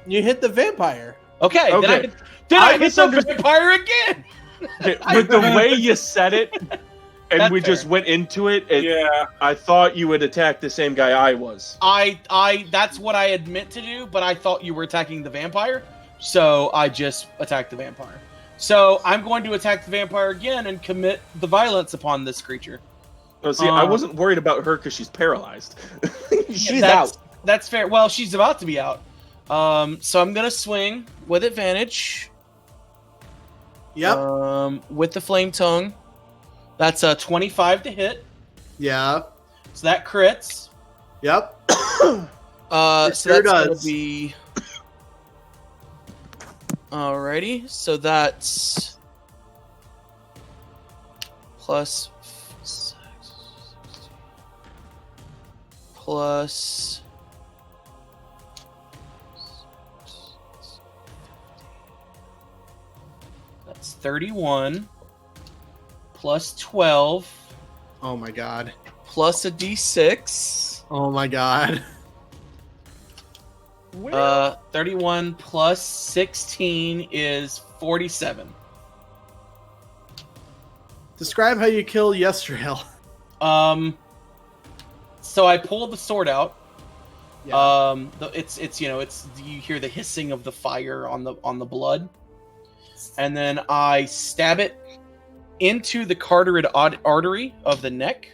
You hit the vampire. Okay. Okay. Then I hit the misunderstood. vampire again. But the way you said it, and That's we just fair. went into it, Yeah. I thought you would attack the same guy I was. I that's what I had meant to do, but I thought you were attacking the vampire, so I just attacked the vampire. So I'm going to attack the vampire again and commit the violence upon this creature. Oh, see, I wasn't worried about her because she's paralyzed. She's out. That's fair. Well, she's about to be out. So I'm gonna swing with advantage. Yep. With the flame tongue. That's a 25 to hit. Yeah. So that crits. Yep. So that's gonna be. Alrighty. So that's plus 6 plus. That's 31 plus 12 Oh my god. plus a d6. Oh my god. 31 plus 16 is 47. Describe how you kill Yestrael. So I pull the sword out. Yeah. It's you hear the hissing of the fire on the blood. And then I stab it into the carotid artery of the neck.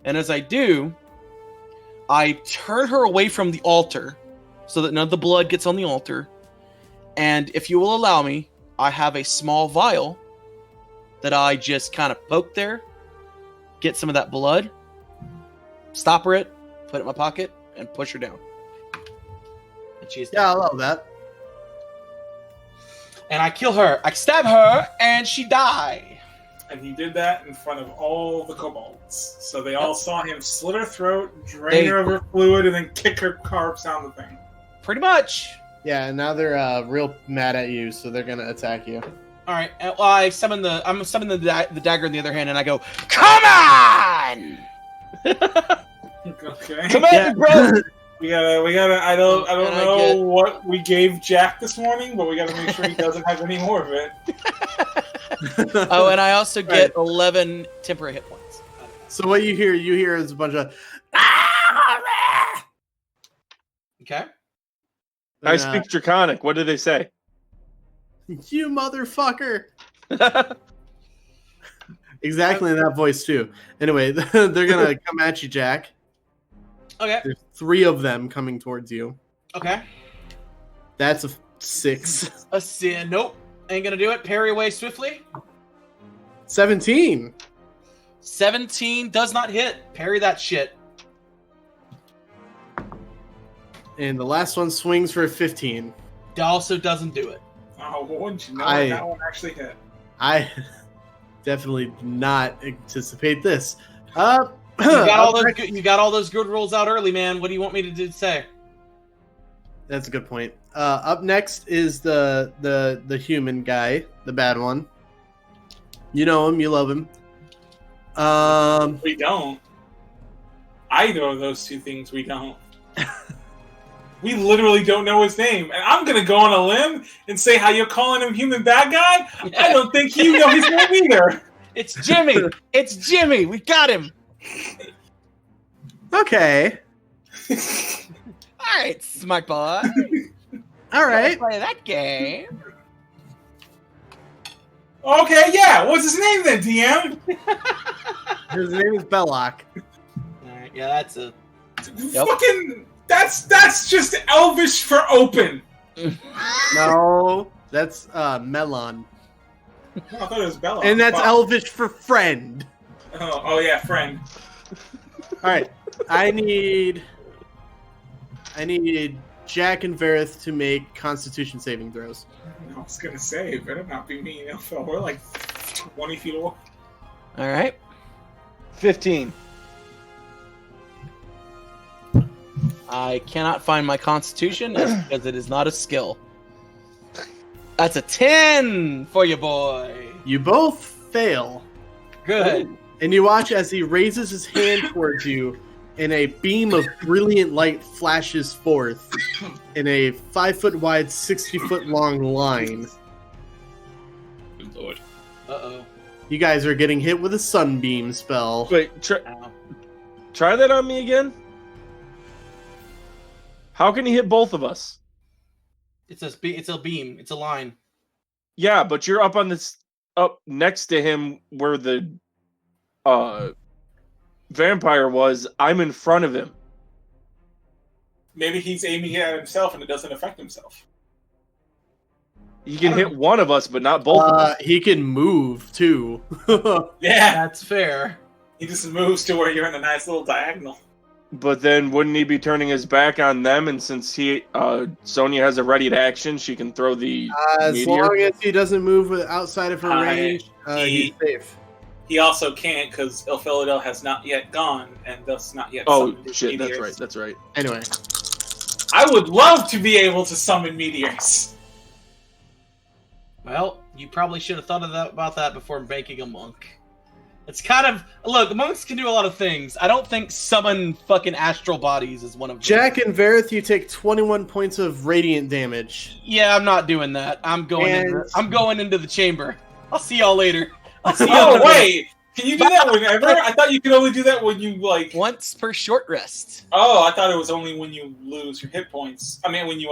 And as I do, I turn her away from the altar so that none of the blood gets on the altar. And if you will allow me, I have a small vial that I just kind of poke there, get some of that blood, stopper it, put it in my pocket, and push her down. And she's Yeah, I love that. And I kill her. I stab her, and she die. And he did that in front of all the kobolds. So they all saw him slit her throat, drain her of her fluid, and then kick her corpse down the thing. Pretty much. Yeah, and now they're real mad at you, so they're gonna attack you. All right. Well, I'm summoning the dagger in the other hand, and I go, "Come on!" Okay. Come at me, bro! We gotta. I don't And I know get- what we gave Jack this morning, but we gotta make sure he doesn't have any more of it. Oh, and I also get 11 temporary hit points. So what you hear is a bunch of Okay. I speak Draconic. What did they say? You motherfucker. Exactly in that voice too. Anyway, they're gonna come at you, Jack. Okay. There's 3 of them coming towards you. Okay. That's a 6. A sin. Nope. Ain't gonna do it. Parry away swiftly. 17. 17 does not hit. Parry that shit. And the last one swings for a 15. Also doesn't do it. Oh, wouldn't you know that one actually hit? I definitely did not anticipate this. You got all those good rolls out early, man. What do you want me to say? That's a good point. Up next is the human guy, the bad one. You know him, you love him. We don't. Either of those two things we don't. We literally don't know his name. And I'm going to go on a limb and say how you're calling him human bad guy. I don't think you know his name either. It's Jimmy. It's Jimmy. We got him. Okay. All right, smart boy. All right. Let's play that game. Okay, yeah. What's his name then, DM? His name is Belloc. All right, yeah, that's a... Yep. Fucking... That's just Elvish for open. No, that's Melon. Oh, I thought it was Bella. And that's Elvish for friend. Oh yeah, friend. All right. I need Jack and Varroth to make Constitution saving throws. I was gonna say, it better not be me and Ilphelodel. We're like 20 feet away. All right. 15. I cannot find my Constitution because it is not a skill. That's a 10 for you, boy. You both fail. Good. And you watch as he raises his hand towards you, and a beam of brilliant light flashes forth in a 5-foot wide, 60-foot long line. Good lord. Uh-oh. You guys are getting hit with a sunbeam spell. Wait, try that on me again? How can he hit both of us? It's a beam. It's a line. Yeah, but you're up next to him where the vampire was. I'm in front of him. Maybe he's aiming it at himself and it doesn't affect himself. He can hit one of us, but not both of us. He can move, too. Yeah, That's fair. he just moves to where you're in a nice little diagonal. But then wouldn't he be turning his back on them? And since Sonia has a ready to action, she can throw the As meteor? long as he doesn't move outside of her range, he's safe. He also can't because Ilphelodel has not yet gone and thus not yet Oh, summoned his shit, meteors. that's right. Anyway. I would love to be able to summon meteors. Well, you probably should have thought about that before making a monk. It's kind of... Look, monks can do a lot of things. I don't think summon fucking astral bodies is one of them. Jack and Varroth, you take 21 points of radiant damage. Yeah, I'm not doing that. I'm going into the chamber. I'll see y'all later. I'll see Oh, y'all wait! Can you do that whenever? I thought you could only do that when you, like... Once per short rest. Oh, I thought it was only when you lose your hit points. I mean, when you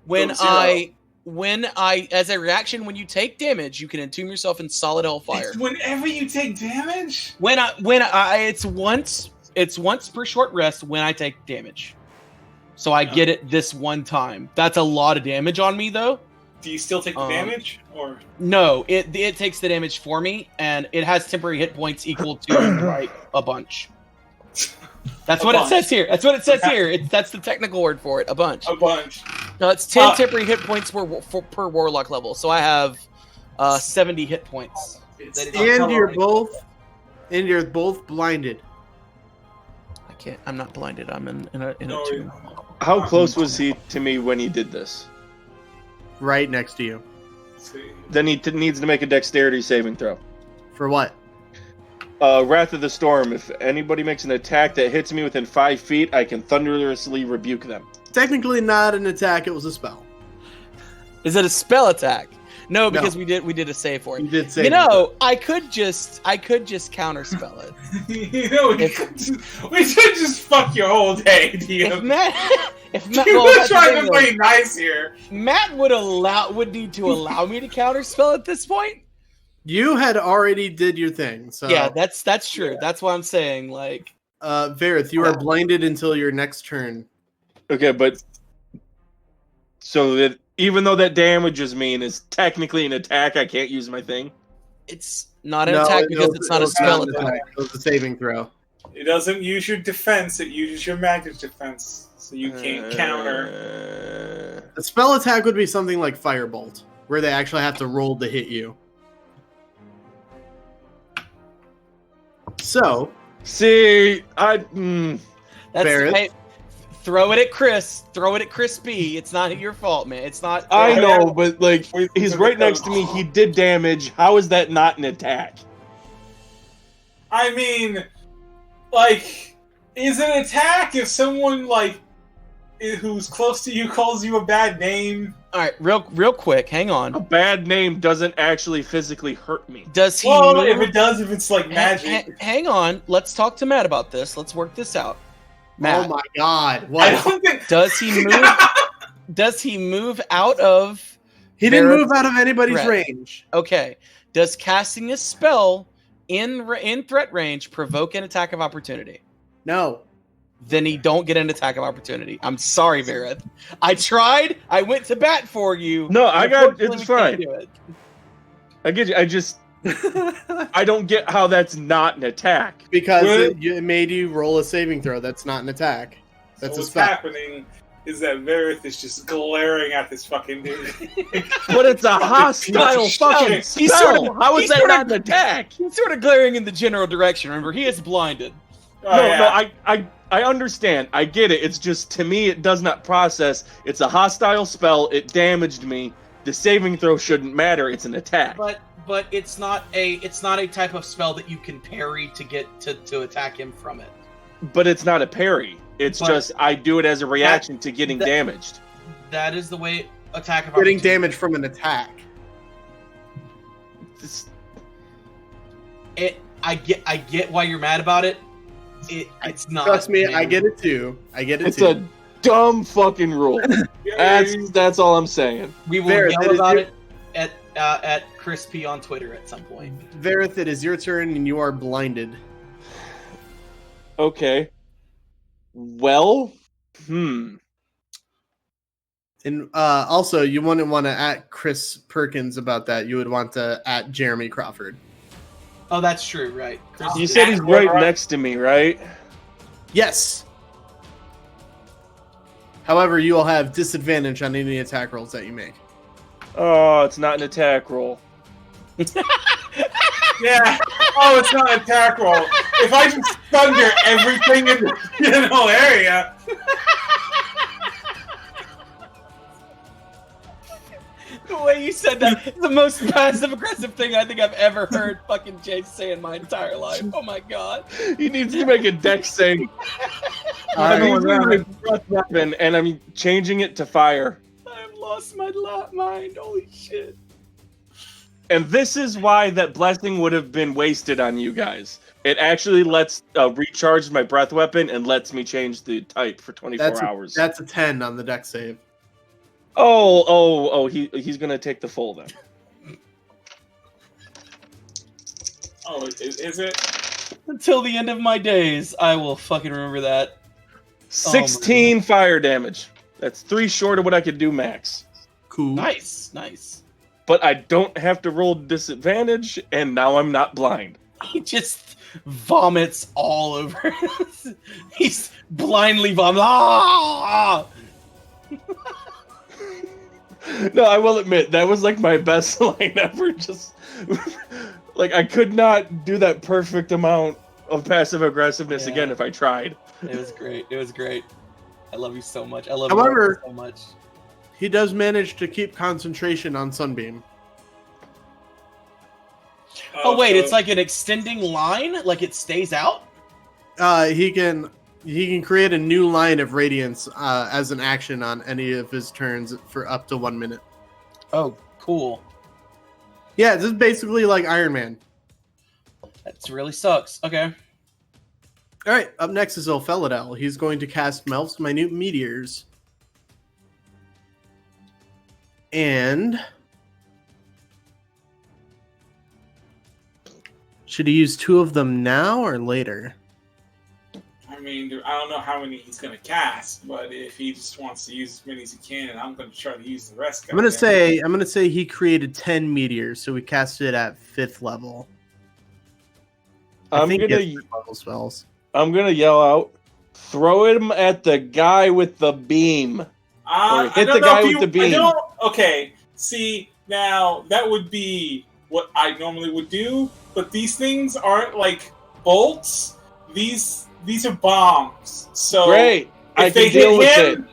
When go to zero. as a reaction, when you take damage, you can entomb yourself in solid hellfire. It's whenever you take damage? It's once per short rest when I take damage. So I get it this one time. That's a lot of damage on me, though. Do you still take the damage? Or No, it takes the damage for me, and it has temporary hit points equal to like a bunch. That's what it says here. That's what it says here. That's the technical word for it. A bunch. a bunch? No, it's 10 temporary hit points per warlock level. So I have 70 hit points. And you're both blinded. I can't. I'm not blinded. I'm in a No, tomb. How close was he to me when he did this? Right next to you. Let's see. Then he needs to make a dexterity saving throw. For what? Wrath of the Storm. If anybody makes an attack that hits me within 5 feet, I can thunderously rebuke them. Technically not an attack, it was a spell. Is it a spell attack? No, because we did a save for it. You did say I could just counterspell it. You know, we should just fuck your whole day, DM. If Matt, You well, were that's the trying thing, to play nice here. Matt would need to allow me to counterspell at this point. You had already did your thing, so Yeah, that's true. Yeah. That's what I'm saying. Like, Varroth, you are blinded until your next turn. Okay, but so that even though that damages me and is technically an attack, I can't use my thing. It's not an attack because it's not a spell attack. It was a saving throw. It doesn't use your defense; it uses your magic defense, so you can't counter. A spell attack would be something like Firebolt, where they actually have to roll to hit you. So, see, That's Varroth. hey, throw it at Chris. Throw it at Chris B. It's not your fault, man. It's not. I know, but like he's right next to me. He did damage. How is that not an attack? I mean, like, is it an attack if someone like who's close to you calls you a bad name. All right, real quick, hang A on. bad name doesn't actually physically hurt me. Does he Well, move? if it does, if it's like magic. Hang on. Let's talk to Matt about this. Let's work this out. Matt, Oh my god! I What? don't think. does he move? Does he move out of? He didn't Varroth- move out of anybody's threat. range. Okay. Does casting a spell in threat range provoke an attack of opportunity? No. Then he don't get an attack of opportunity. I'm sorry, Varroth. I tried. I went to bat for you. No, I got Unfortunately, it's we can't fine. do it. I get you. I just I don't get how that's not an attack. Because What? it made you roll a saving throw. That's not an attack. That's So a what's spell. happening is that Varroth is just glaring at this fucking dude. But it's a hostile He's fucking He's sort spell. of- How is he's that sort not of- an attack? He's sort of glaring in the general direction. Remember, he is blinded. Oh, No, yeah. I understand. I get it. It's just to me it does not process. It's a hostile spell. It damaged me. The saving throw shouldn't matter. It's an attack. But it's not a type of spell that you can parry to get to attack him from it. But it's not a parry. It's But just I do it as a reaction to getting that- damaged. That is the way attack of Getting opportunity. damage from an attack. It's- I get why you're mad about it. It's not. Trust me, man. I get it too. I get it It's too. a dumb fucking rule. Yeah, That's all I'm saying. We will Varroth, yell it is about your- it at Chris P on Twitter at some point. Varroth, it is your turn and you are blinded. Okay. Well, And also, you wouldn't want to at Chris Perkins about that. You would want to at Jeremy Crawford. Oh, that's true, right? Chris You is- said he's right next to me, right? Yes. However, you will have disadvantage on any attack rolls that you make. Oh, it's not an attack roll. Yeah. Oh, it's not an attack roll. If I just thunder everything in the general area. The way you said that is the most passive aggressive thing I think I've ever heard fucking Jay say in my entire life. Oh my god. He needs to make a dex save. Alright. I'm using my breath weapon and I'm changing it to fire. I've lost my mind. Holy shit. And this is why that blessing would have been wasted on you guys. It actually lets recharge my breath weapon and lets me change the type for 24 hours. That's a 10 on the deck save. He's gonna take the full then. Oh, is it? Until the end of my days, I will fucking remember that. 16 fire damage. That's 3 short of what I could do max. Cool. Nice. But I don't have to roll disadvantage, and now I'm not blind. He just vomits all over. He's blindly vomiting. Ah! No, I will admit, that was like my best line ever. Just like I could not do that perfect amount of passive aggressiveness Yeah. again if I tried. It was great. I love you so much. I love However- you so much. He does manage to keep concentration on Sunbeam. Oh wait, so- it's like an extending line? Like it stays out? He can create a new line of radiance as an action on any of his turns for up to 1 minute. Oh, cool. Yeah, this is basically like Iron Man. That really sucks. Okay. All right, up next is Ilphelodel. He's going to cast Melf's Minute Meteors. And should he use 2 of them now or later? I mean, I don't know how many he's going to cast, but if he just wants to use as many as he can, I'm going to try to use the rest. I'm gonna goddamn. say he created 10 meteors, so we casted it at 5th level. I I'm think gonna it's 5th level spells. yell out, throw him at the guy with the beam. I hit don't the know guy if with the beam. Okay, see, now that would be what I normally would do, but these things aren't like bolts. These are bombs. So Great, I if they can deal hit with him, it.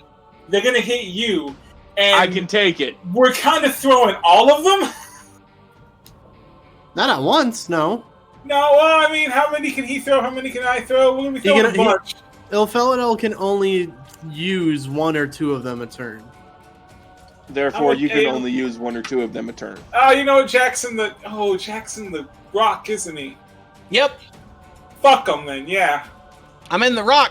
they're gonna hit you. And I can take it. we're kind of throwing all of them. Not at once, no. No, well, I mean, how many can he throw? How many can I throw? We're gonna be throwing a bunch. Ilphelodel can only use 1 or 2 of them a turn. Therefore, you can only use 1 or 2 of them a turn. Oh, you know what? Jackson the rock, isn't he? Yep. Fuck him then, yeah. I'm in the rock.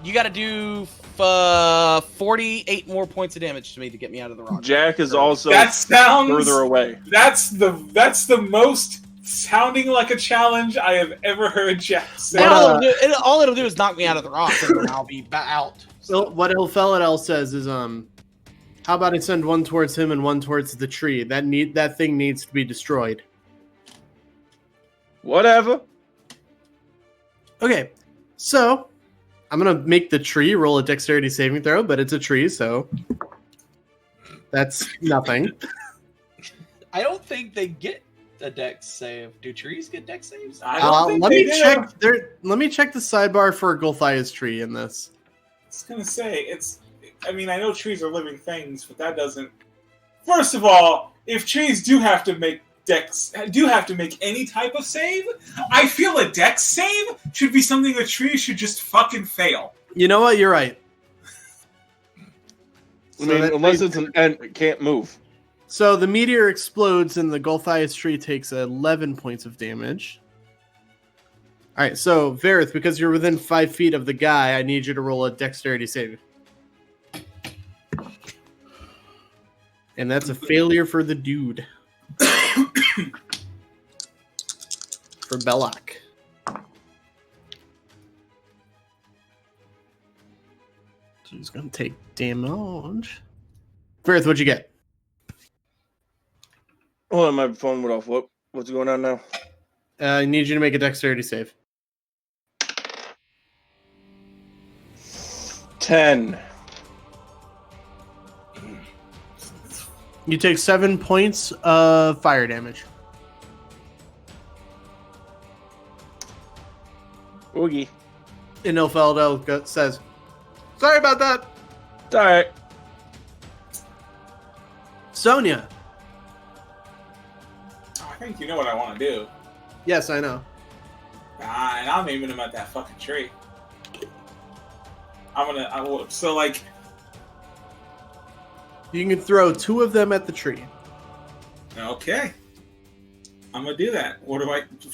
You got to do 48 more points of damage to me to get me out of the rock. Jack is also further away. That's the most sounding like a challenge I have ever heard Jack say. All it'll do is knock me out of the rock, and then I'll be out. So what Ilphelodel says is, how about I send 1 towards him and 1 towards the tree? That thing needs to be destroyed. Whatever. Okay, so I'm gonna make the tree roll a dexterity saving throw, but it's a tree, so that's nothing. I don't think they get a dex save. Do trees get dex saves? Let me check the sidebar for Gulthia's tree in this. I was gonna say I know trees are living things, but that doesn't. First of all, if trees do have to make any type of save, I feel a dex save should be something the tree should just fucking fail. You know what? You're right. Unless it's an end, it can't move. So the meteor explodes and the Gulthias tree takes 11 points of damage. All right, so Varroth, because you're within 5 feet of the guy, I need you to roll a dexterity save. And that's a failure for the dude. For Belloc. So he's going to take damage. Varroth, what'd you get? Hold on, my phone went off. What's going on now? I need you to make a dexterity save. 10. You take 7 points of fire damage. Oogie. And Ilphelodel says, "Sorry about that." It's all right. Sonia. Oh, I think you know what I want to do. Yes, I know. And I'm aiming him at that fucking tree. You can throw 2 of them at the tree. Okay. I'm gonna do that. What do I do?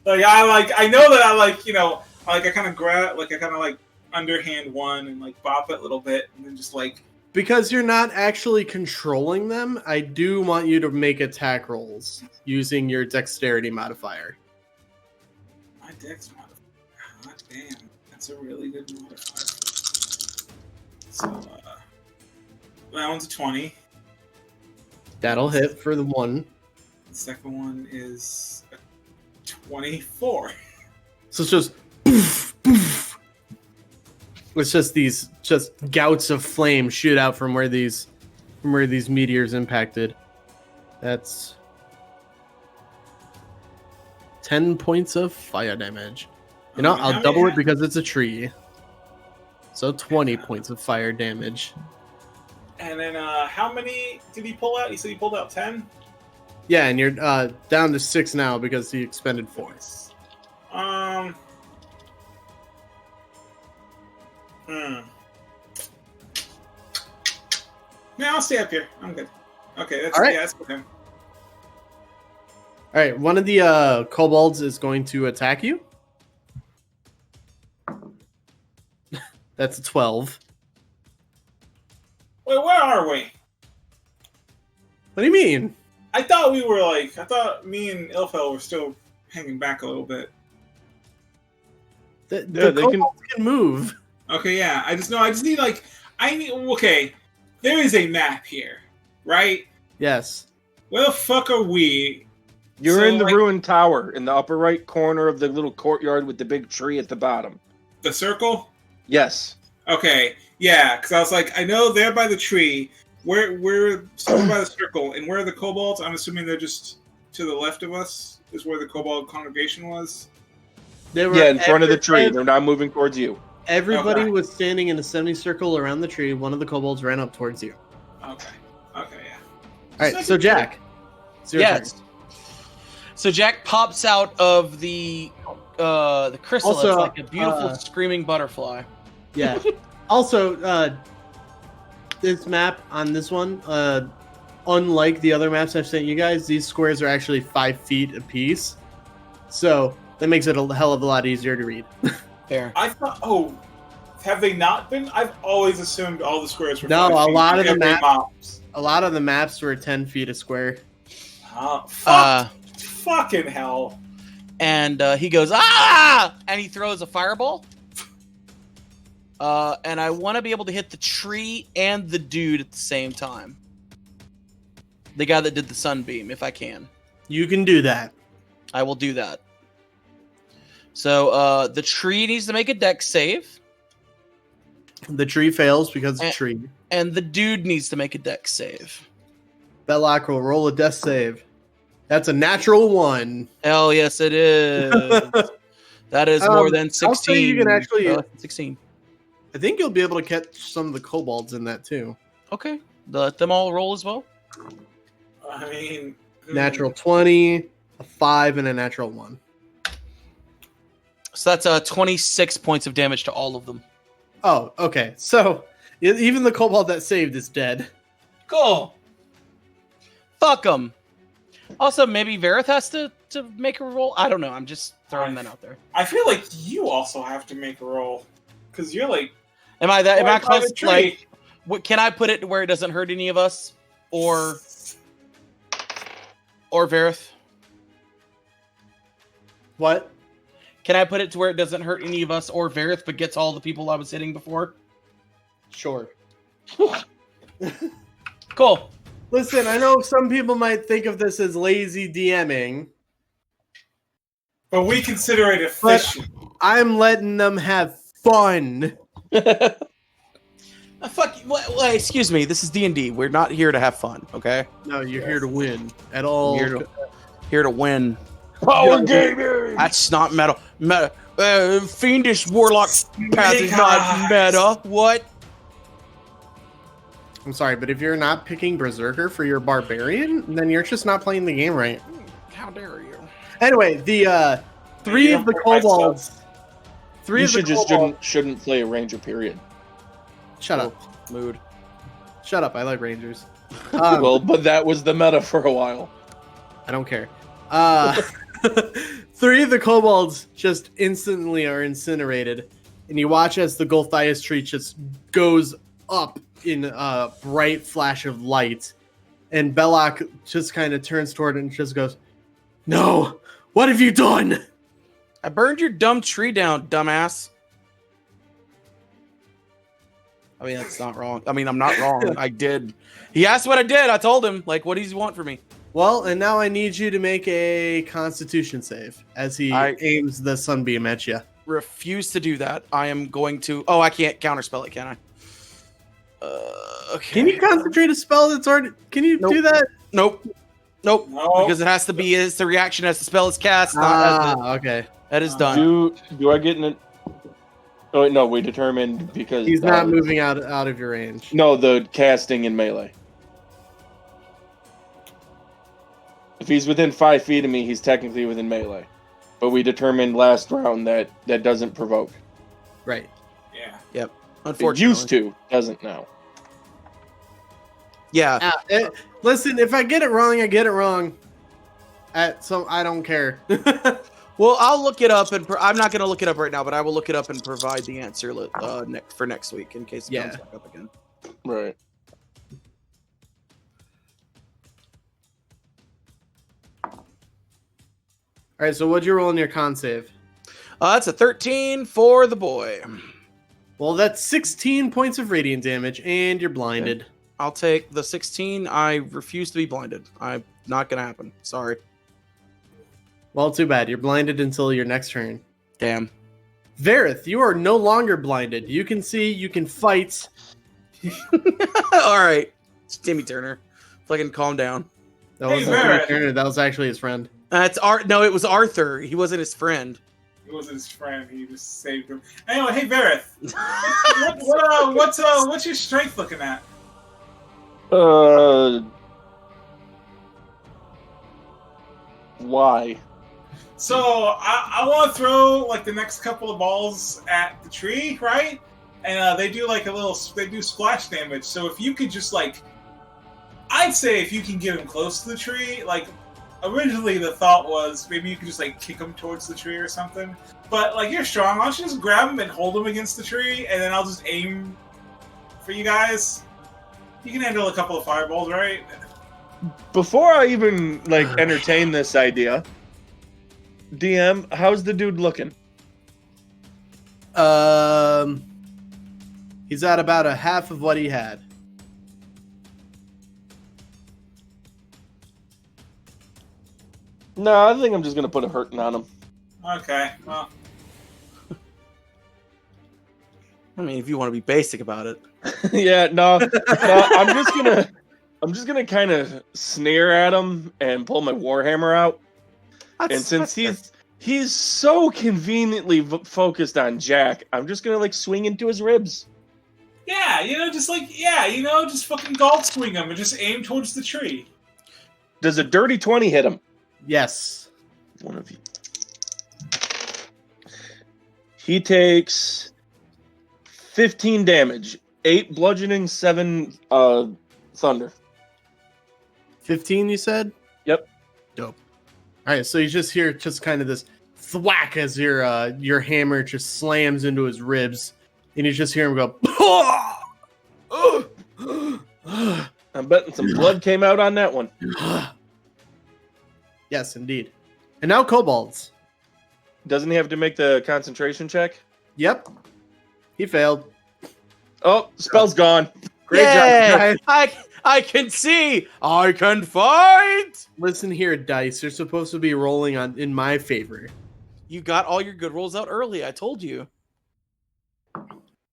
I know that I kind of grab, underhand one and bop it a little bit, and then just Because you're not actually controlling them, I do want you to make attack rolls using your dexterity modifier. My dex modifier. God damn, that's a really good modifier. So that one's a 20. That'll hit for the one. The second one is a 24. So it's just poof, poof. It's just gouts of flame shoot out from where these meteors impacted. That's 10 points of fire damage. I'll double it because it's a tree. So 20 points of fire damage. And then how many did he pull out? You said he pulled out 10? Yeah, and you're down to 6 now because he expended 4. No, I'll stay up here. I'm good. Okay, that's all right. Yeah, that's with him. All right, one of the kobolds is going to attack you. That's a 12. Wait, where are we? What do you mean? I thought me and Ilfel were still hanging back a little bit. The kobolds can move. Okay, yeah. Okay. There is a map here, right? Yes. Where the fuck are we? You're in the ruined tower in the upper right corner of the little courtyard with the big tree at the bottom. The circle? Yes. Okay. Yeah, because I was like, I know they're by the tree. We're by the circle, and where are the kobolds? I'm assuming they're just to the left of us. Is where the kobold congregation was. They were in front of the tree. They're not moving towards you. Everybody was standing in a semicircle around the tree. One of the kobolds ran up towards you. Okay, yeah. All right, so Jack. Yes. So Jack pops out of the the chrysalis, Also, like a beautiful screaming butterfly. Yeah. Also, this map on this one, unlike the other maps I've sent you guys, these squares are actually 5 feet apiece. So that makes it a hell of a lot easier to read. Fair. I thought, have they not been? I've always assumed all the squares were. No, 5 a feet lot of the every maps. A lot of the maps were 10 feet a square. Fucking hell. And he goes, ah! And he throws a fireball. And I want to be able to hit the tree and the dude at the same time. The guy that did the sunbeam, if I can. You can do that. I will do that. So the tree needs to make a dex save. The tree fails because it's a tree. And the dude needs to make a dex save. Belloc will roll a death save. That's a natural 1. Hell yes, it is. That is more than 16. I'll say you can actually... 16. I think you'll be able to catch some of the kobolds in that too. Okay. Let them all roll as well. I mean... Natural 20, a 5, and a natural 1. So that's 26 points of damage to all of them. Oh, okay. So, even the kobold that saved is dead. Cool. Fuck them. Also, maybe Varroth has to make a roll. I don't know. I'm just throwing that out there. I feel like you also have to make a roll. Because you're like... Am I close? Like, can I put it to where it doesn't hurt any of us? Or Varroth? What? Can I put it to where it doesn't hurt any of us or Varroth, but gets all the people I was hitting before? Sure. Cool. Listen, I know some people might think of this as lazy DMing. But we consider it efficient. I'm letting them have fun. Fuck. Excuse me. This is D&D. We're not here to have fun, okay? No, you're here to win at all. Here to win. Power gaming. That's not meta. Fiendish warlock path is not meta. What? I'm sorry, but if you're not picking Berserker for your Barbarian, then you're just not playing the game right. How dare you? Anyway, the 3 of the kobolds. You shouldn't play a ranger. Period. Shut up. Mood. Shut up. I like rangers. Well, but that was the meta for a while. I don't care. 3 of the kobolds just instantly are incinerated, and you watch as the Gulthias tree just goes up in a bright flash of light, and Belloc just kind of turns toward it and just goes, "No, what have you done?" I burned your dumb tree down, dumbass. I mean, that's not wrong. I mean, I'm not wrong. I did. He asked what I did. I told him, like, what does he want from me? Well, and now I need you to make a Constitution save as he aims the sunbeam at you. Refuse to do that. I am going to... Oh, I can't counterspell it, can I? Okay. Can you concentrate a spell that's already... Can you do that? Nope. No. Because it has to be... It's the reaction as the spell is cast. Okay. That is done. Do I get in it? Oh, no, we determined because... He's not moving out of your range. No, the casting in melee. If he's within 5 feet of me, he's technically within melee. But we determined last round that doesn't provoke. Right. Yeah. Yep. It Unfortunately. used to. Doesn't now. Yeah. Listen, if I get it wrong, I get it wrong. So I don't care. Well, I'll look it up, and I'm not going to look it up right now, but I will look it up and provide the answer for next week in case it comes back up again. Right. All right, so what'd you roll in your con save? That's a 13 for the boy. Well, that's 16 points of radiant damage, and you're blinded. Okay. I'll take the 16. I refuse to be blinded. I'm not going to happen. Sorry. Well, too bad. You're blinded until your next turn. Damn. Varroth, you are no longer blinded. You can see, you can fight. All right. It's Timmy Turner. Fucking calm down. That wasn't Timmy Turner. That was actually his friend. No, it was Arthur. He wasn't his friend. He wasn't his friend. He just saved him. Anyway, hey Varroth, what's your strength looking at? Why? So I want to throw like the next couple of balls at the tree, right? And they do like they do splash damage. So if you could just like, I'd say if you can get them close to the tree, like originally the thought was maybe you could just like kick them towards the tree or something. But like you're strong, why don't you just grab them and hold them against the tree, and then I'll just aim for you guys. You can handle a couple of fireballs, right? Before I even like entertain this idea, DM, how's the dude looking? He's at about a half of what he had. No, I think I'm just gonna put a hurting on him. Okay, well. I mean, if you want to be basic about it. Yeah, no, I'm just gonna kind of sneer at him and pull my warhammer out. And since he's so conveniently focused on Jack, I'm just gonna like swing into his ribs. Yeah, just fucking golf swing him and just aim towards the tree. Does a dirty 20 hit him? Yes. One of you. He takes 15 damage, 8 bludgeoning, 7 thunder. 15, you said? Yep. Dope. All right, so you just hear just kind of this thwack as your hammer just slams into his ribs, and you just hear him go. I'm betting some blood came out on that one. Yes, indeed. And now kobolds. Doesn't he have to make the concentration check? Yep. He failed. Oh, spell's gone. Great job. I can see. I can fight. Listen here, dice. You're supposed to be rolling in my favor. You got all your good rolls out early. I told you.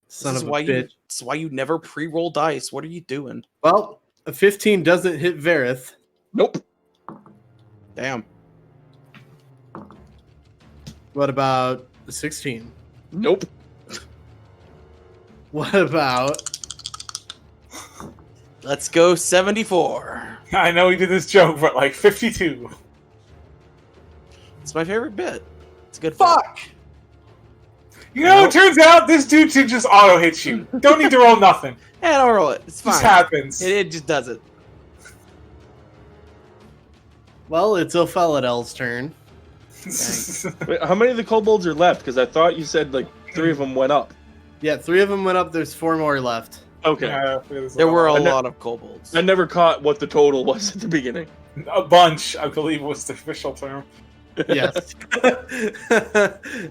Son of a bitch. This is why you never pre-roll dice. What are you doing? Well, a 15 doesn't hit Varroth. Nope. Damn. What about the 16? Nope. What about... Let's go 74. I know we did this joke, but like 52. It's my favorite bit. It's a good. Fuck! You know, it turns out this dude can just auto hit you. Don't need to roll nothing. Yeah, don't roll it. It's It fine. just happens. It just does it. Well, it's Ilpheledel's turn. Wait, how many of the kobolds are left? Because I thought you said like 3 of them went up. Yeah, 3 of them went up. There's 4 more left. Okay. There were a lot of kobolds. I never caught what the total was at the beginning. A bunch, I believe, was the official term. Yes.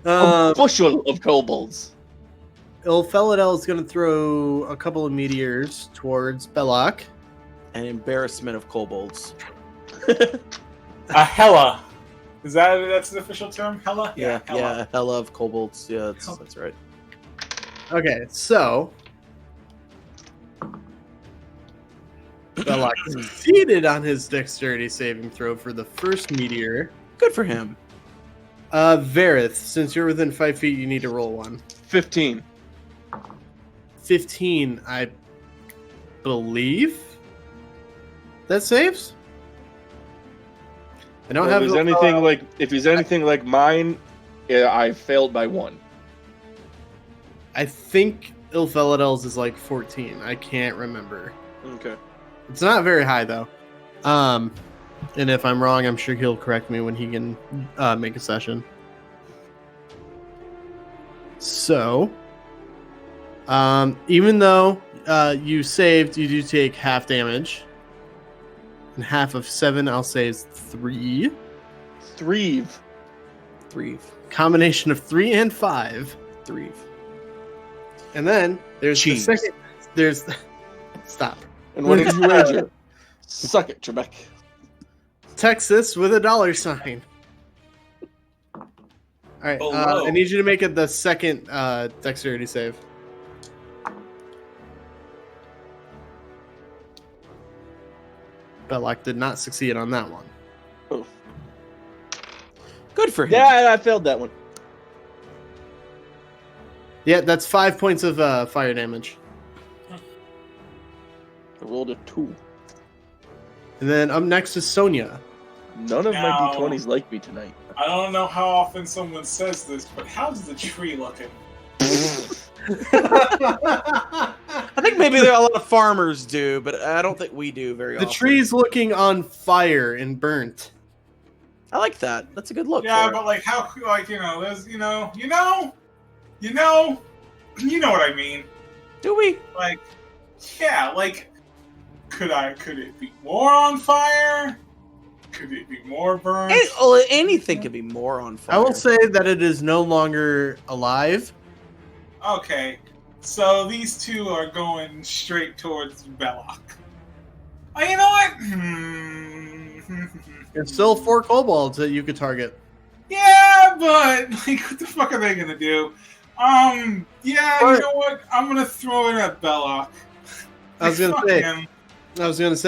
A bushel of kobolds. Ilphelodel is going to throw a couple of meteors towards Belloc. An embarrassment of kobolds. A hella. That's an official term? Hella? Yeah, hella. hella of kobolds. Yeah, that's right. Okay, so Belloc succeeded on his dexterity saving throw for the first meteor. Good for him. Varroth, since you're within 5 feet, you need to roll one. 15. 15, I believe. That saves? I don't have If he's anything like mine, yeah, I failed by 1. I think Ilpheledel's is like 14. I can't remember. Okay. It's not very high though. And if I'm wrong, I'm sure he'll correct me when he can make a session. So, even though you saved, you do take half damage. And half of 7, I'll say, is 3. 3. Combination of 3 and 5. 3. And then there's Cheese. the second. There's stop. And what did you wager? Suck it, Trebek. Texas with a $sign. All right, Oh, I need you to make it the second dexterity save. Belloc did not succeed on that one. Oh. Good for him. Yeah, I failed that one. Yeah, that's 5 points of fire damage. I rolled a 2. And then up next is Sonia. None of Now- my d20s like me tonight. I don't know how often someone says this, but how's the tree looking? I think maybe there are a lot of farmers do, but I don't think we do very The often. tree's looking on fire and burnt. I like that. That's a good look. Yeah, for but it. like how, like there's you know what I mean. Do we? Like, yeah, like could it be more on fire? Could it be more burned? Anything could be more on fire. I will say that it is no longer alive. Okay, so these two are going straight towards Belloc. Oh, you know what? There's still 4 kobolds that you could target. Yeah, but like, what the fuck are they gonna do? Yeah, Or- you know what? I'm gonna throw it at Belloc. I was gonna Fuck say,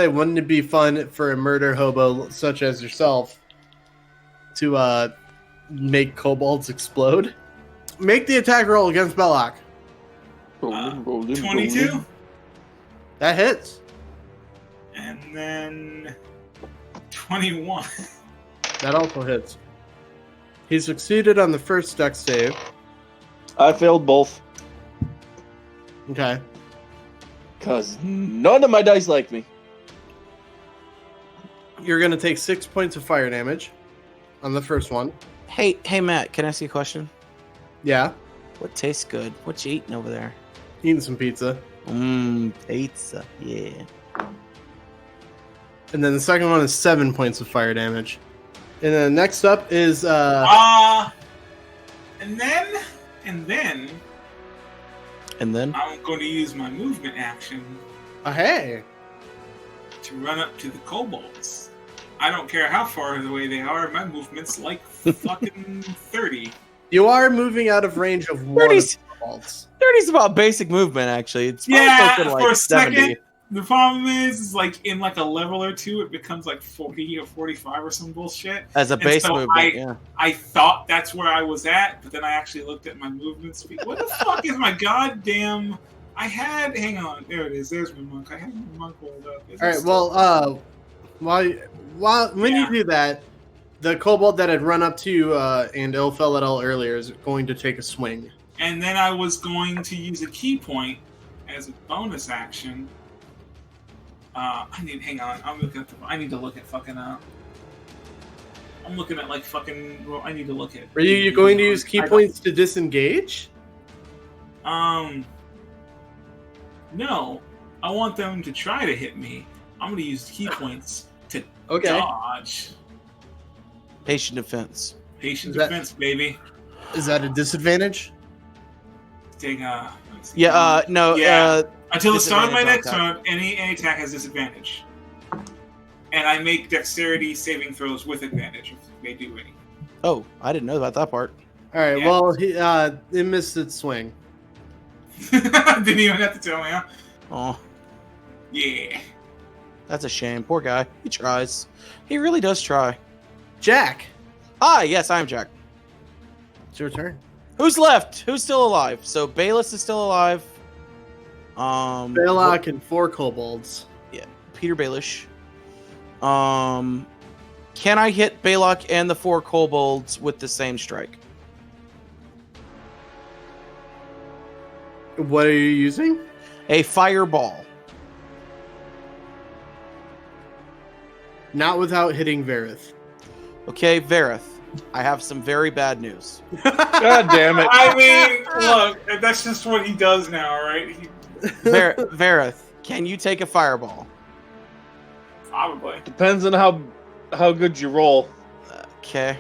him. wouldn't it be fun for a murder hobo such as yourself to make kobolds explode? Make the attack roll against Belloc. Rolling, 22, That hits. and then 21. That also hits. He succeeded on the first dex save. I failed both. Okay. Because none of my dice like me. You're going to take 6 points of fire damage on the first one. Hey, Matt, can I ask you a question? Yeah. What tastes good? What you eating over there? Eating some pizza. Pizza. Yeah. And then the second one is 7 points of fire damage. And then next up is And then And then? I'm going to use my movement action hey. to run up to the kobolds. I don't care how far away they are. My movement's like fucking 30. You are moving out of range of one of the 30's kobolds. 30's about basic movement, actually. It's probably Yeah, closer to, for a 70. second. The problem is like in like a level or two, it becomes like 40 or 45 or some bullshit. As a And base so movement, yeah. I thought that's where I was at, but then I actually looked at my movement speed. What the fuck is my goddamn? Hang on, there it is. There's my monk. I had my monk rolled up. Is All it right. still- While when Yeah. you do that, the kobold that had run up to you and Ilphelodel earlier is going to take a swing. And then I was going to use a key point as a bonus action. Hang on. I need to look at fucking. I'm looking at like fucking. Well, I need to look at. Are you going to use key points to disengage? No, I want them to try to hit me. I'm going to use key points to Okay. dodge. Patient defense. Patient Is that- defense, baby. Is that a disadvantage? Take let's see. Yeah, no, Yeah. Until the start of my disadvantage next on turn, any attack has disadvantage. And I make dexterity saving throws with advantage if they do any. oh, I didn't know about that part. All right. Yeah. Well, it missed its swing. Didn't even have to tell me, huh? Oh, Yeah. that's a shame. Poor guy. He tries. He really does try. Jack, Hi, yes, I'm Jack. it's your turn. Who's left? Who's still alive? So Bayless is still alive. Balak and 4 kobolds. Peter Baelish. Can I hit Balak and the 4 kobolds with the same strike? What are you using? A fireball. Not without hitting Varroth. Okay, Varroth. I have some very bad news. God damn it. I mean, look, that's just what he does now, right? Varroth, can you take a fireball? Probably. Depends on how good you roll. Okay.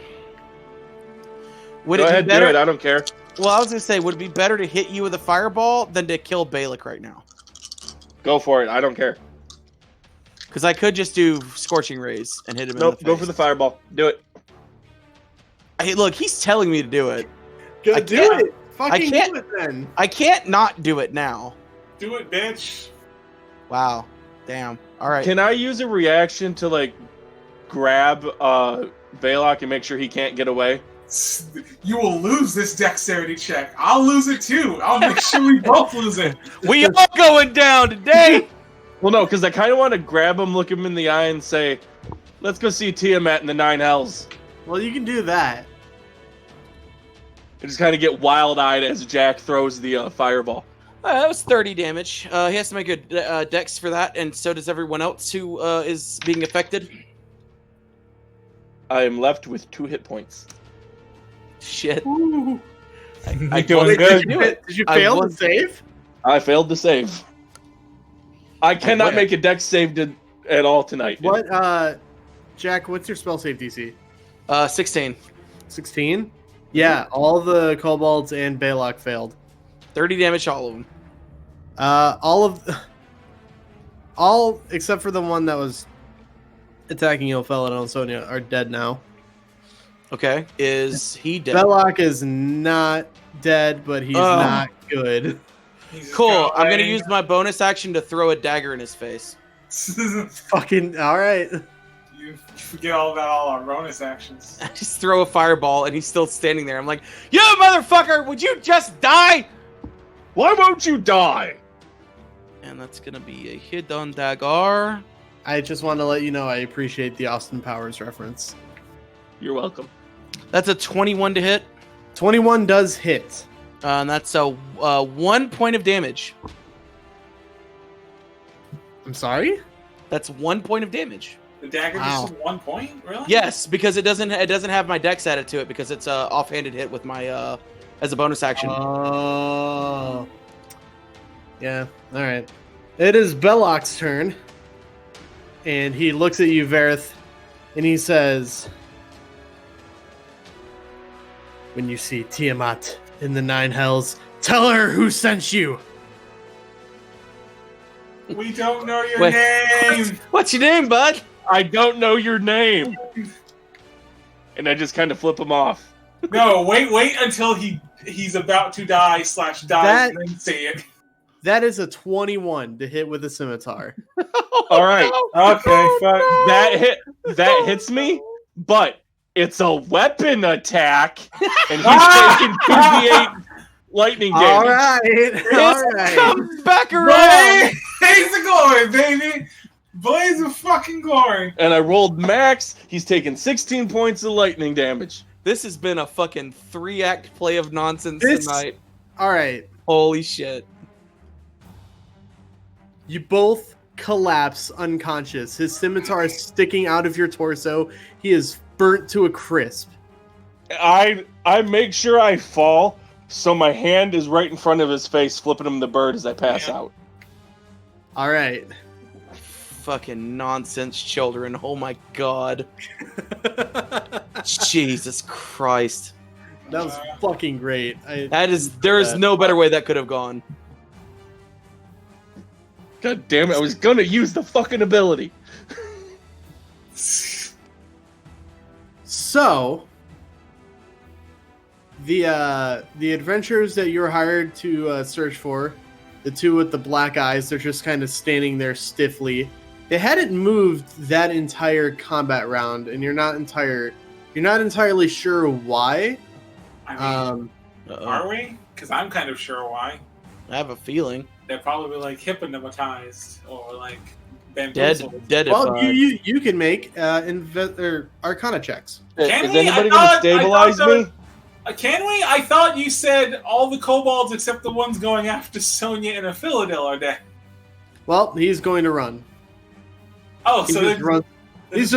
Would Go it ahead, be better? do it. I don't care. Well, I was gonna say, would it be better to hit you with a fireball than to kill Balak right now? Go for it. I don't care. Because I could just do scorching rays and hit him. Nope. In the Go face. for the fireball. Do it. Hey, look, he's telling me to do it. Go I do can't- it. Fucking can't- do it then. I can't not do it now. Do it, bitch. Wow. Damn. All right. Can I use a reaction to like grab Balak and make sure he can't get away? You will lose this dexterity check. I'll lose it too. I'll make sure we both lose it. We all going down today. Well, no, because I kind of want to grab him, look him in the eye, and say, "Let's go see Tiamat in the 9 hells." Well, you can do that. I just kind of get wild-eyed as Jack throws the fireball. That was 30 damage. He has to make a dex for that, and so does everyone else who is being affected. I am left with 2 hit points. Shit. Ooh. I doing good. Did you fail to save? I failed to save. I cannot make a dex save at all tonight. What, Jack, what's your spell save DC? 16. 16? Yeah, all the kobolds and Balok failed. 30 damage, all of them. All except for the one that was attacking Ilphelodel and Sonia are dead now. Okay, is he dead? Balok is not dead, but he's not good. Cool. I'm gonna use my bonus action to throw a dagger in his face. Fucking all right. You forget all about all our bonus actions. I just throw a fireball, and he's still standing there. I'm like, "You motherfucker! Would you just die?" Why won't you die? And that's gonna be a hit on dagger. I just want to let you know I appreciate the Austin Powers reference. You're welcome. That's a 21 to hit, 21 does hit. and that's a 1 point of damage. I'm sorry? That's 1 point of damage. The dagger just is 1 point, really? Yes, because it doesn't have my dex added to it because it's a offhanded hit with my as a bonus action. Oh. Yeah, all right. It is Belloc's turn. And he looks at you, Varroth, and he says, "When you see Tiamat in the Nine Hells, tell her who sent you." We don't know your name! What's your name, bud? I don't know your name. And I just kind of flip him off. No, wait until he's about to die / die and then say it. That is a 21 to hit with a scimitar. All right. Okay, fuck. That hits me, but it's a weapon attack, and he's taking 2d8 lightning damage. All right. Comes back around. Blaze of glory, baby! Blaze of fucking glory! And I rolled max. He's taking 16 points of lightning damage. This has been a fucking 3-act play of nonsense tonight. All right. Holy shit. You both collapse unconscious. His scimitar is sticking out of your torso. He is burnt to a crisp. I make sure I fall, so my hand is right in front of his face, flipping him the bird as I pass out. All right. Fucking nonsense children. Oh my god. Jesus Christ. That was fucking great. There is no better way that could have gone. God damn it, I was gonna use the fucking ability. So, the adventurers that you're hired to search for, the two with the black eyes, they're just kind of standing there stiffly. They hadn't moved that entire combat round, and you're not entirely sure why. I mean, are we? Because I'm kind of sure why. I have a feeling. They're probably like hypnotized or like Dead. Well, you can make Arcana checks. Can Is we? anybody gonna stabilize me? Can we? I thought you said all the kobolds except the ones going after Sonia and Ilphelodel are dead. Well, he's going to run. Oh, He's so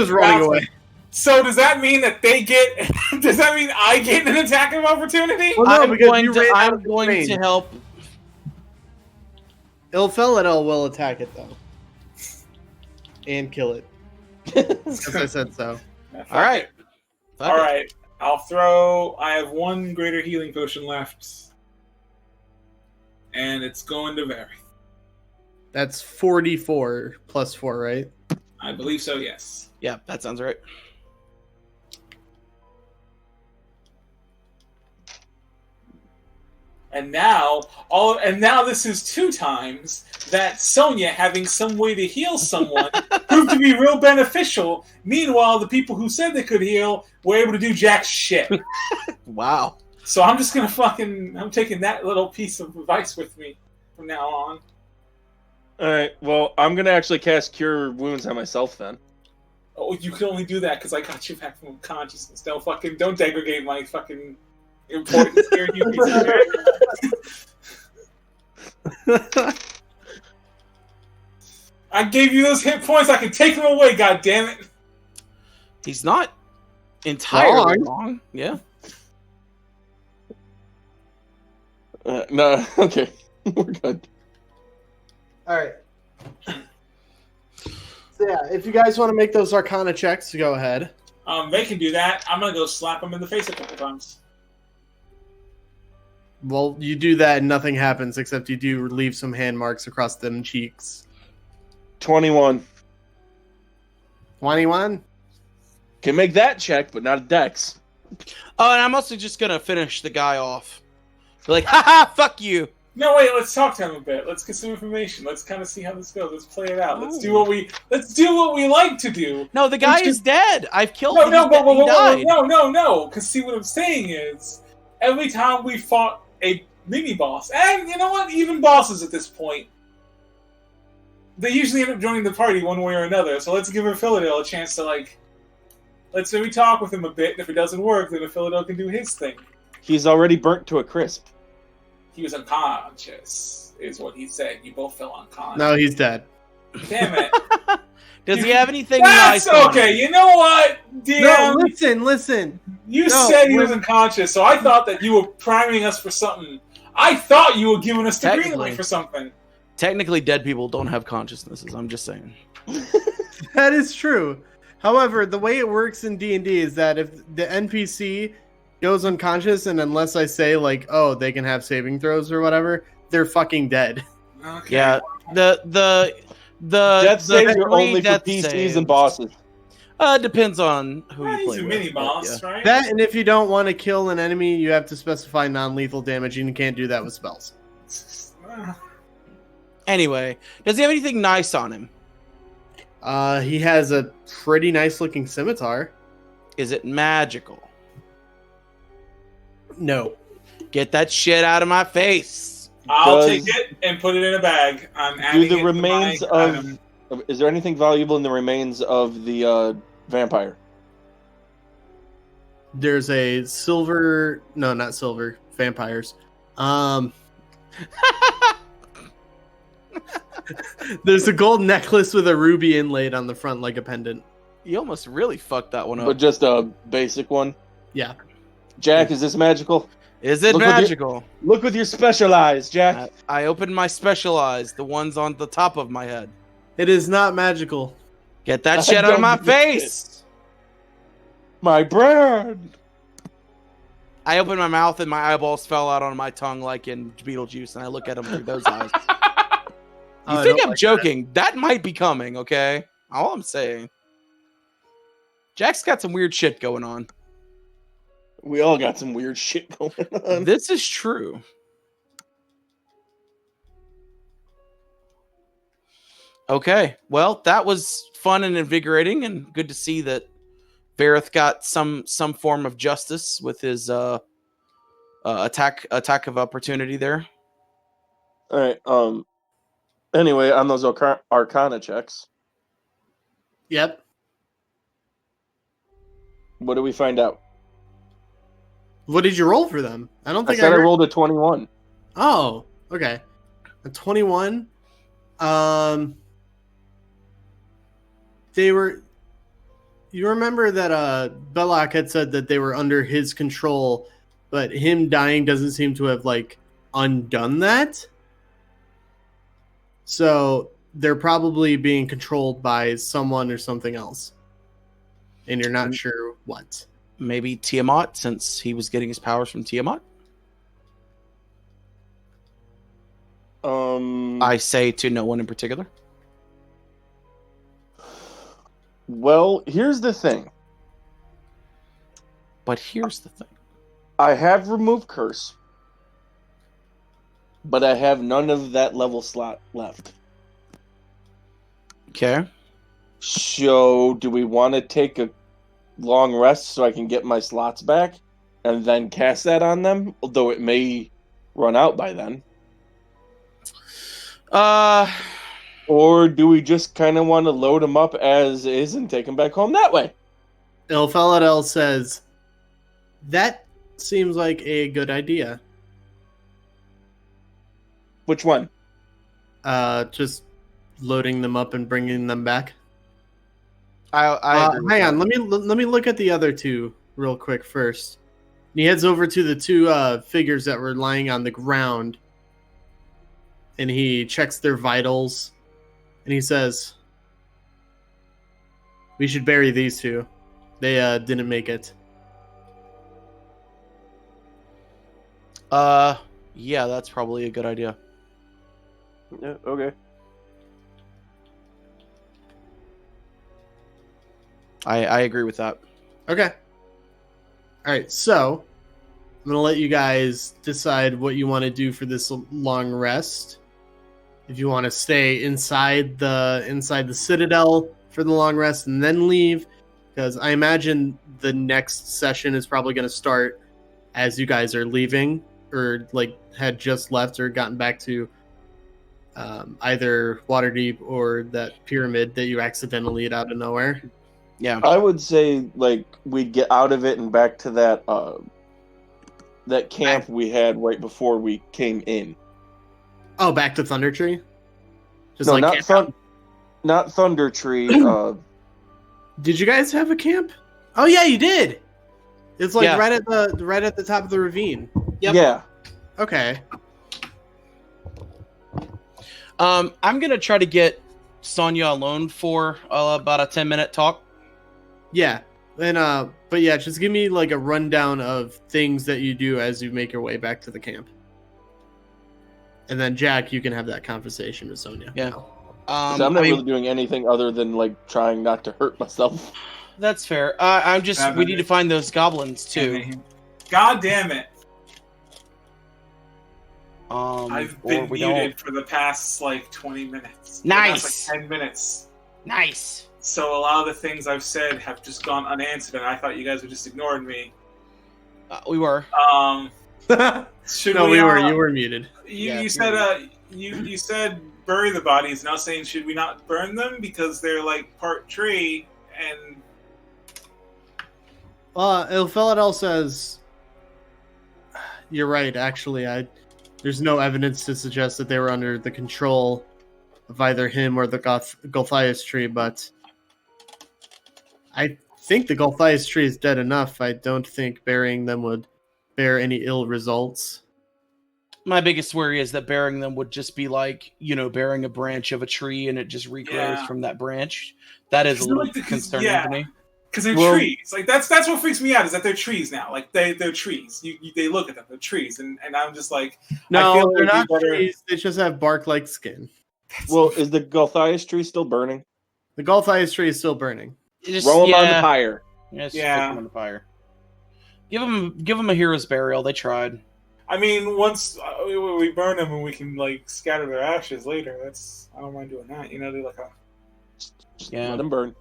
just running away. So does that mean that they get? Does that mean I get an attack of opportunity? Well, no, I'm because going you ran out I'm of going range. to help. Ilphelodel will attack it though, and kill it. Because I said so. All right. All right. I'll throw. I have one greater healing potion left, and it's going to vary. That's 44 plus 4, right? I believe so. Yes. Yeah, that sounds right. And now this is 2 times that Sonia having some way to heal someone proved to be real beneficial. Meanwhile, the people who said they could heal were able to do jack shit. Wow. So I'm just gonna I'm taking that little piece of advice with me from now on. Alright, well, I'm gonna actually cast Cure Wounds on myself then. Oh, you can only do that because I got you back from consciousness. Don't degrade my fucking importance here, you piece of shit. I gave you those hit points. I can take them away. God damn it! He's not entirely wrong. Yeah. No, okay, we're good. All right. So yeah, if you guys want to make those Arcana checks, go ahead. They can do that. I'm gonna go slap them in the face a couple times. Well, you do that and nothing happens except you do leave some hand marks across them cheeks. 21. 21? Can make that check, but not a dex. Oh, and I'm also just gonna finish the guy off. Be like, haha, fuck you. No, wait. Let's talk to him a bit. Let's get some information. Let's kind of see how this goes. Let's play it out. Let's do what we like to do. No, the guy is dead. I've killed him. No, He died. no. Because see, what I'm saying is, every time we fought a mini boss, and you know what, even bosses at this point, they usually end up joining the party one way or another. So let's give Ilphelodel a chance to let's maybe talk with him a bit. And if it doesn't work, then Ilphelodel can do his thing. He's already burnt to a crisp. He was unconscious, is what he said. You both fell unconscious. No, he's dead. Damn it. Does he have anything nice? That's okay. You know what, DM? No, listen. You said he was unconscious, so I thought that you were priming us for something. I thought you were giving us the green light for something. Technically, dead people don't have consciousnesses. I'm just saying. That is true. However, the way it works in D&D is that if the NPC goes unconscious, and unless I say they can have saving throws or whatever, they're fucking dead. Okay. Yeah, the death saves are only for death PCs saves. and bosses. Depends on who you He's play a with. mini boss, right? That, and if you don't want to kill an enemy, you have to specify non-lethal damage, and you can't do that with spells. Anyway, does he have anything nice on him? He has a pretty nice-looking scimitar. Is it magical? No. Get that shit out of my face. I'll take it and put it in a bag. I'm adding Do the it remains to my item. Is there anything valuable in the remains of the vampire? There's a silver... No, not silver. Vampires. There's a gold necklace with a ruby inlaid on the front like a pendant. You almost really fucked that one up. But just a basic one? Yeah. Jack, is this magical? Is it magical? Look with your special eyes, Jack. I opened my special eyes, the ones on the top of my head. It is not magical. Get that shit out of my face! My brain! I opened my mouth and my eyeballs fell out on my tongue like in Beetlejuice, and I look at them through those eyes. You think I'm joking? That might be coming, okay? All I'm saying. Jack's got some weird shit going on. We all got some weird shit going on. This is true. Okay, well, that was fun and invigorating, and good to see that Varroth got some form of justice with his attack of opportunity there. All right. Anyway, on those Arcana checks, Yep. what do we find out? What did you roll for them? I don't think I said I heard... rolled a 21. Oh, okay. A 21. They were... You remember that Belloc had said that they were under his control, but him dying doesn't seem to have, undone that? So they're probably being controlled by someone or something else. And you're not sure what. Maybe Tiamat, since he was getting his powers from Tiamat? I say to no one in particular. Well, here's the thing. But here's the thing. I have removed curse, but I have none of that level slot left. Okay. So, do we want to take a long rest so I can get my slots back and then cast that on them? Although it may run out by then. Or do we just kind of want to load them up as is and take them back home that way? Ilphelodel says, that seems like a good idea. Which one? Just loading them up and bringing them back. I agree with hang that. on, let me look at the other two real quick first. And he heads over to the two figures that were lying on the ground, and he checks their vitals, and he says, "We should bury these two. They didn't make it." Yeah, that's probably a good idea. Yeah, okay. I agree with that. Okay. All right, so I'm gonna let you guys decide what you want to do for this long rest. If you want to stay inside the citadel for the long rest and then leave, because I imagine the next session is probably going to start as you guys are leaving, or like had just left or gotten back to either Waterdeep or that pyramid that you accidentally hit out of nowhere. Yeah. I would say like we'd get out of it and back to that camp we had right before we came in. Oh, back to Thunder Tree? Just No, camp not Thunder Tree. Did you guys have a camp? Oh yeah, you did. It's like Yeah. right at the top of the ravine. Yep. Yeah. Okay. I'm gonna try to get Sonia alone for about a 10-minute talk. Yeah. And but yeah, just give me like a rundown of things that you do as you make your way back to the camp. And then Jack, you can have that conversation with Sonia. Yeah. 'Cause I'm not really doing anything other than like trying not to hurt myself. That's fair. We need to find those goblins too. God damn it! or I've been we muted don't. for the past like 20 minutes. Nice. The past, like 10 minutes. Nice. So a lot of the things I've said have just gone unanswered, and I thought you guys were just ignoring me. We were. Should No, we? you were muted. You said you said bury the bodies. Now saying should we not burn them because they're like part tree and Ilphelodel says, "You're right. Actually, there's no evidence to suggest that they were under the control of either him or the Golthias tree, but I think the Golthias tree is dead enough. I don't think burying them would bear any ill results." My biggest worry is that burying them would just be like, burying a branch of a tree and it just regrows from that branch. That is a little concerning to me. Because they're trees. Like that's what freaks me out is that they're trees now. Like they're trees. They look at them, they're trees, and I'm just like, no, they're not trees. They just have bark-like skin. Well, is the Golthias tree still burning? The Golthias tree is still burning. Roll them on the pyre. Put them on the fire. Give them a hero's burial. They tried. I mean, once we burn them and we can like scatter their ashes later, I don't mind doing that. They're like Let them burn.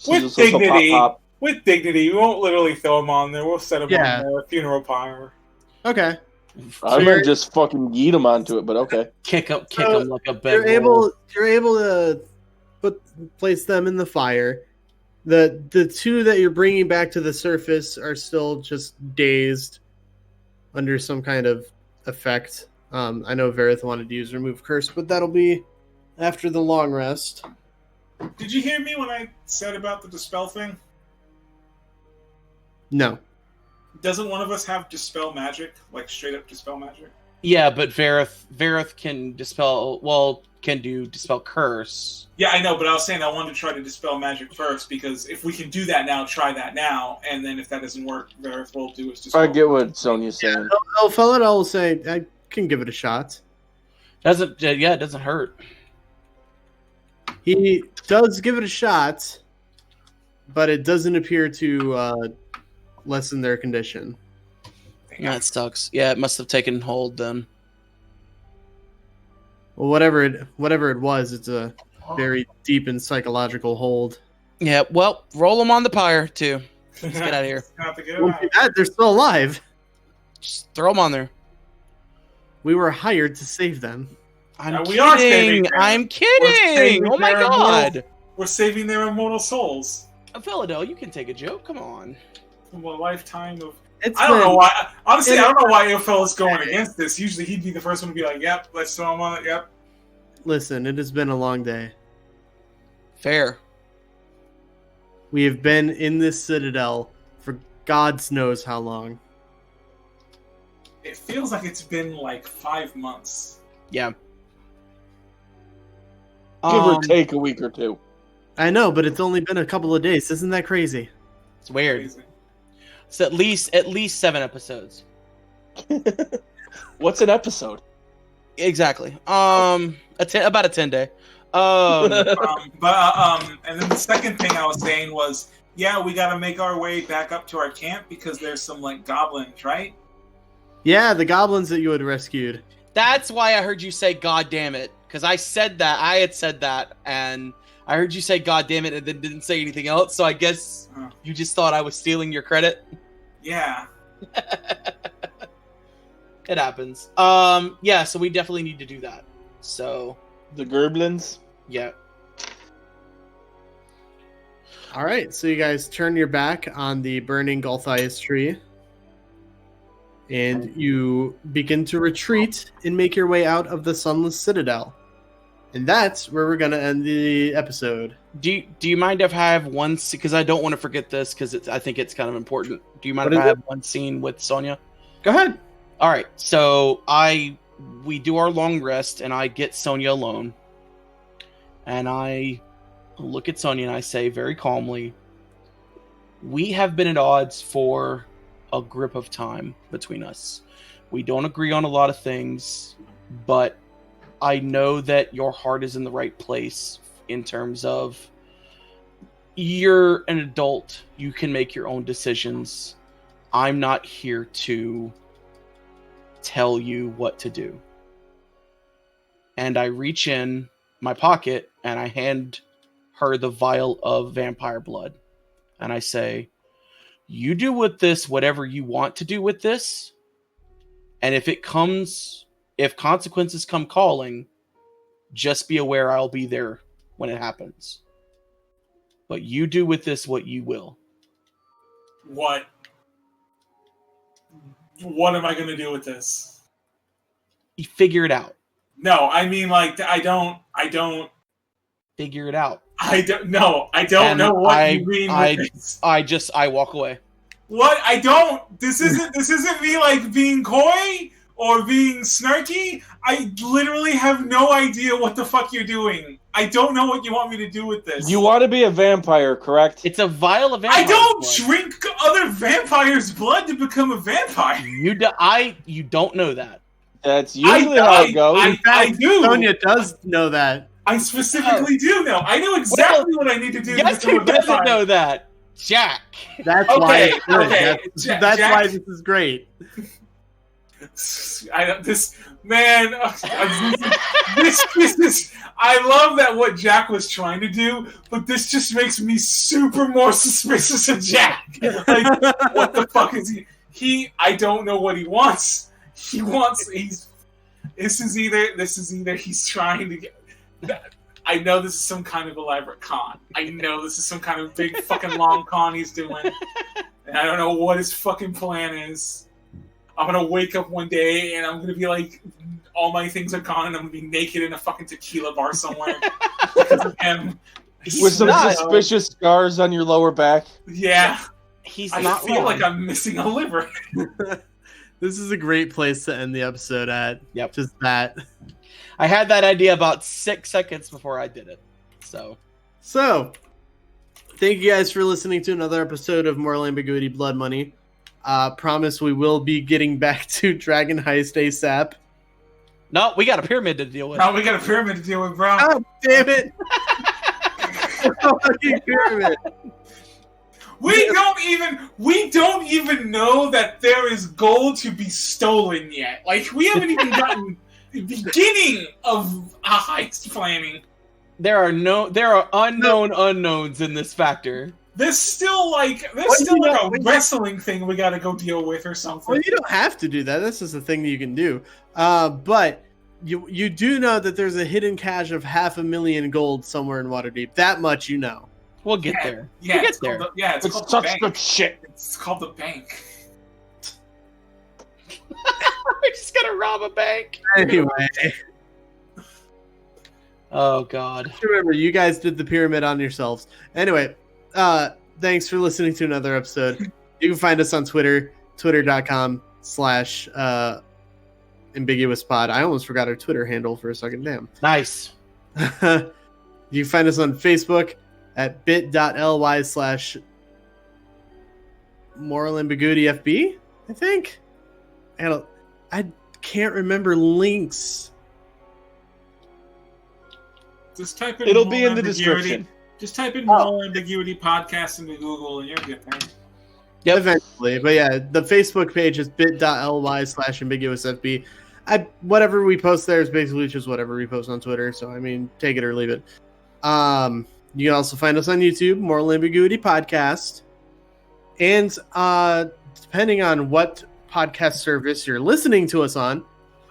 With dignity. With dignity. We won't literally throw them on there. We'll set them on their funeral pyre. Okay. I might just fucking yeet them onto it, but okay. Kick them like a bed. You're able to place them in the fire. The two that you're bringing back to the surface are still just dazed under some kind of effect. I know Varroth wanted to use Remove Curse, but that'll be after the long rest. Did you hear me when I said about the Dispel thing? No. Doesn't one of us have Dispel Magic? Like, straight up Dispel Magic? Yeah, but Varroth can do Dispel Curse. Yeah, I know, but I was saying I wanted to try to Dispel Magic first, because if we can do that now, try that now, and then if that doesn't work, Varroth will do his Dispel. I get what Sonia's saying. Ilphelodel will say, I can give it a shot. It doesn't hurt. He does give it a shot, but it doesn't appear to lessen their condition. That sucks. Yeah, it must have taken hold then. Well, whatever it was, it's a very deep and psychological hold. Yeah, well, roll them on the pyre too. Let's get out of here. They're still alive. Just throw them on there. We were hired to save them. I'm we are saving kidding. them. I'm We're kidding. saving Oh my their god. We're saving their immortal souls Ilphelodel, you can take a joke. Come on. from a lifetime of. It's I don't know been- why. Honestly, I don't know why Ilphel's going against this. Usually, he'd be the first one to be like, "Yep, let's throw him on it." Yep. Listen, it has been a long day. Fair. We have been in this citadel for God knows how long. It feels like it's been like 5 months. Yeah. Give or take a week or two. I know, but it's only been a couple of days. Isn't that crazy? It's weird. Crazy. It's at least 7 episodes. What's an episode? Exactly. About a 10-day. And then the second thing I was saying was, yeah, we got to make our way back up to our camp because there's some like goblins, right? Yeah, the goblins that you had rescued. That's why I heard you say "God damn it," because I had said that, and I heard you say "God damn it," and then didn't say anything else. So I guess you just thought I was stealing your credit. Yeah. It happens. Yeah. So we definitely need to do that. So The Gerblins? yeah. All right, so you guys turn your back on the burning Gulthias tree, and you begin to retreat and make your way out of the Sunless Citadel. And that's where we're going to end the episode. Do you mind if I have one? Because I don't want to forget this because I think it's kind of important. Do you mind What if is I have one scene with Sonia? Go ahead. All right. So we do our long rest, and I get Sonia alone, and I look at Sonia and I say very calmly, "We have been at odds for a grip of time between us. We don't agree on a lot of things, but I know that your heart is in the right place in terms of you're an adult. You can make your own decisions. I'm not here to tell you what to do." And I reach in my pocket and I hand her the vial of vampire blood. And I say, "You do with this whatever you want to do with this. And if consequences come calling, just be aware I'll be there when it happens. But you do with this what you will." What? What am I going to do with this? You figure it out. No, I mean, like, I don't. Figure it out. I don't know. I don't And know what you mean with this. I walk away. What? I don't. This isn't me like being coy or being snarky. I literally have no idea what the fuck you're doing. I don't know what you want me to do with this. You want to be a vampire, correct? It's a vial of vampire I don't blood. drink other vampires' blood to become a vampire. You don't know that. That's usually how it goes. I do. Sonia does know that. I specifically do know. I know exactly what I need to do to Guess become who a doesn't vampire. know that? Jack. That's Okay, why it's good. okay. That's Jack- why this is great. This is. I love that what Jack was trying to do, but this just makes me super more suspicious of Jack. Like, what the fuck is he? I don't know what he wants. This is either he's trying to get. I know this is some kind of elaborate con. I know this is some kind of big fucking long con he's doing. And I don't know what his fucking plan is. I'm gonna wake up one day and I'm gonna be like, all my things are gone and I'm gonna be naked in a fucking tequila bar somewhere because of him. With some not. suspicious scars on your lower back. Yeah, He's I not feel wrong. like I'm missing a liver. This is a great place to end the episode at. Yep. Just that. I had that idea about 6 seconds before I did it. So, thank you guys for listening to another episode of Moral Ambiguity Blood Money. Promise we will be getting back to Dragon Heist ASAP. no, we got a pyramid to deal with. Now we got a pyramid to deal with, bro. Oh, damn it! Fucking pyramid. We don't even know that there is gold to be stolen yet. Like, we haven't even gotten the beginning of a heist planning. There are unknown unknowns in this factor. There's still like a wrestling thing we gotta go deal with or something. Well, you don't have to do that. This is a thing that you can do. But You do know that there's a hidden cache of 500,000 gold somewhere in Waterdeep. That much you know. We'll get there. Yeah, We'll it's get there. called the, it's It's called the such bank. good shit. It's called the bank. We're just gonna rob a bank. Anyway, Oh God. remember, you guys did the pyramid on yourselves. Anyway, thanks for listening to another episode. You can find us on Twitter, twitter.com/ambiguouspod. I almost forgot our Twitter handle for a second. Damn. Nice. You can find us on Facebook at bit.ly/moralambiguityfb, I think. I can't remember links. Just type in It'll moral be in the ambiguity. description. Just type in moral ambiguity podcast into Google and you'll get there. Yep. Eventually. But yeah, the Facebook page is bit.ly/ambiguousfb. Whatever we post there is basically just whatever we post on Twitter. So, I mean, take it or leave it. You can also find us on YouTube, Moral Ambiguity Podcast. And depending on what podcast service you're listening to us on,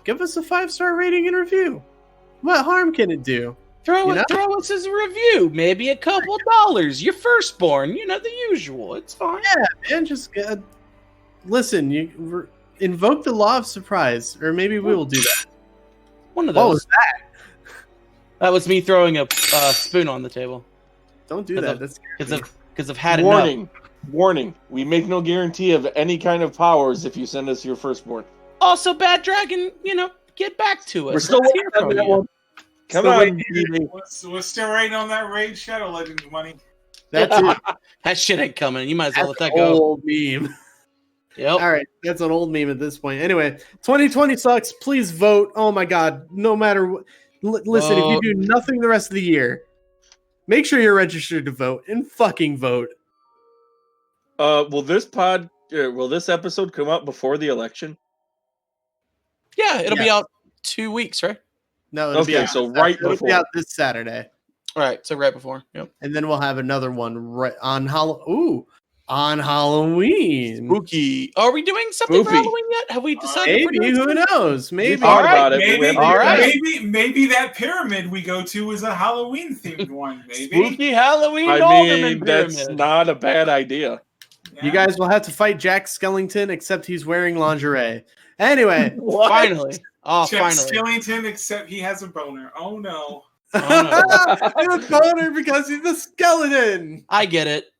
give us a 5-star rating and review. What harm can it do? Throw You know? throw us as a review. Maybe a couple dollars. Your firstborn. You know, the usual. It's fine. And just listen, you invoke the law of surprise, or maybe we will do that. One of What those. was that? That was me throwing a spoon on the table Don't do Because that. of- That's because I've had enough. Warning. We make no guarantee of any kind of powers if you send us your firstborn. Also, Bad Dragon, get back to us. We're still Let's waiting hear on from that you. one. Come Still on, waiting. BB. We're still waiting on that Raid Shadow Legends money. That's it. That shit ain't coming. You might as well let That's that an go. old meme. Yep. All right, that's an old meme at this point. Anyway, 2020 sucks. Please vote. Oh my God! No matter what. Listen, if you do nothing the rest of the year, make sure you're registered to vote and fucking vote. Will this episode come out before the election? Yeah, it'll be out 2 weeks, right? No, it'll be Okay, out, so right it'll be before. out this Saturday, All right, so right before. Yep. and then we'll have another one right on on Halloween. Spooky. Are we doing something for Spoopy. Halloween yet? Have we decided? if we're Maybe, doing who something? knows? Maybe. We thought All right, about it, but we Maybe, haven't all right. maybe that pyramid we go to is a Halloween themed one. Maybe. Spooky Halloween I Alderman mean, that's pyramid. not a bad idea. Yeah. You guys will have to fight Jack Skellington, except he's wearing lingerie. Anyway, Finally. Oh, Jack finally. Skellington, except he has a boner. Oh no. Oh, no. he's a boner because he's a skeleton. I get it.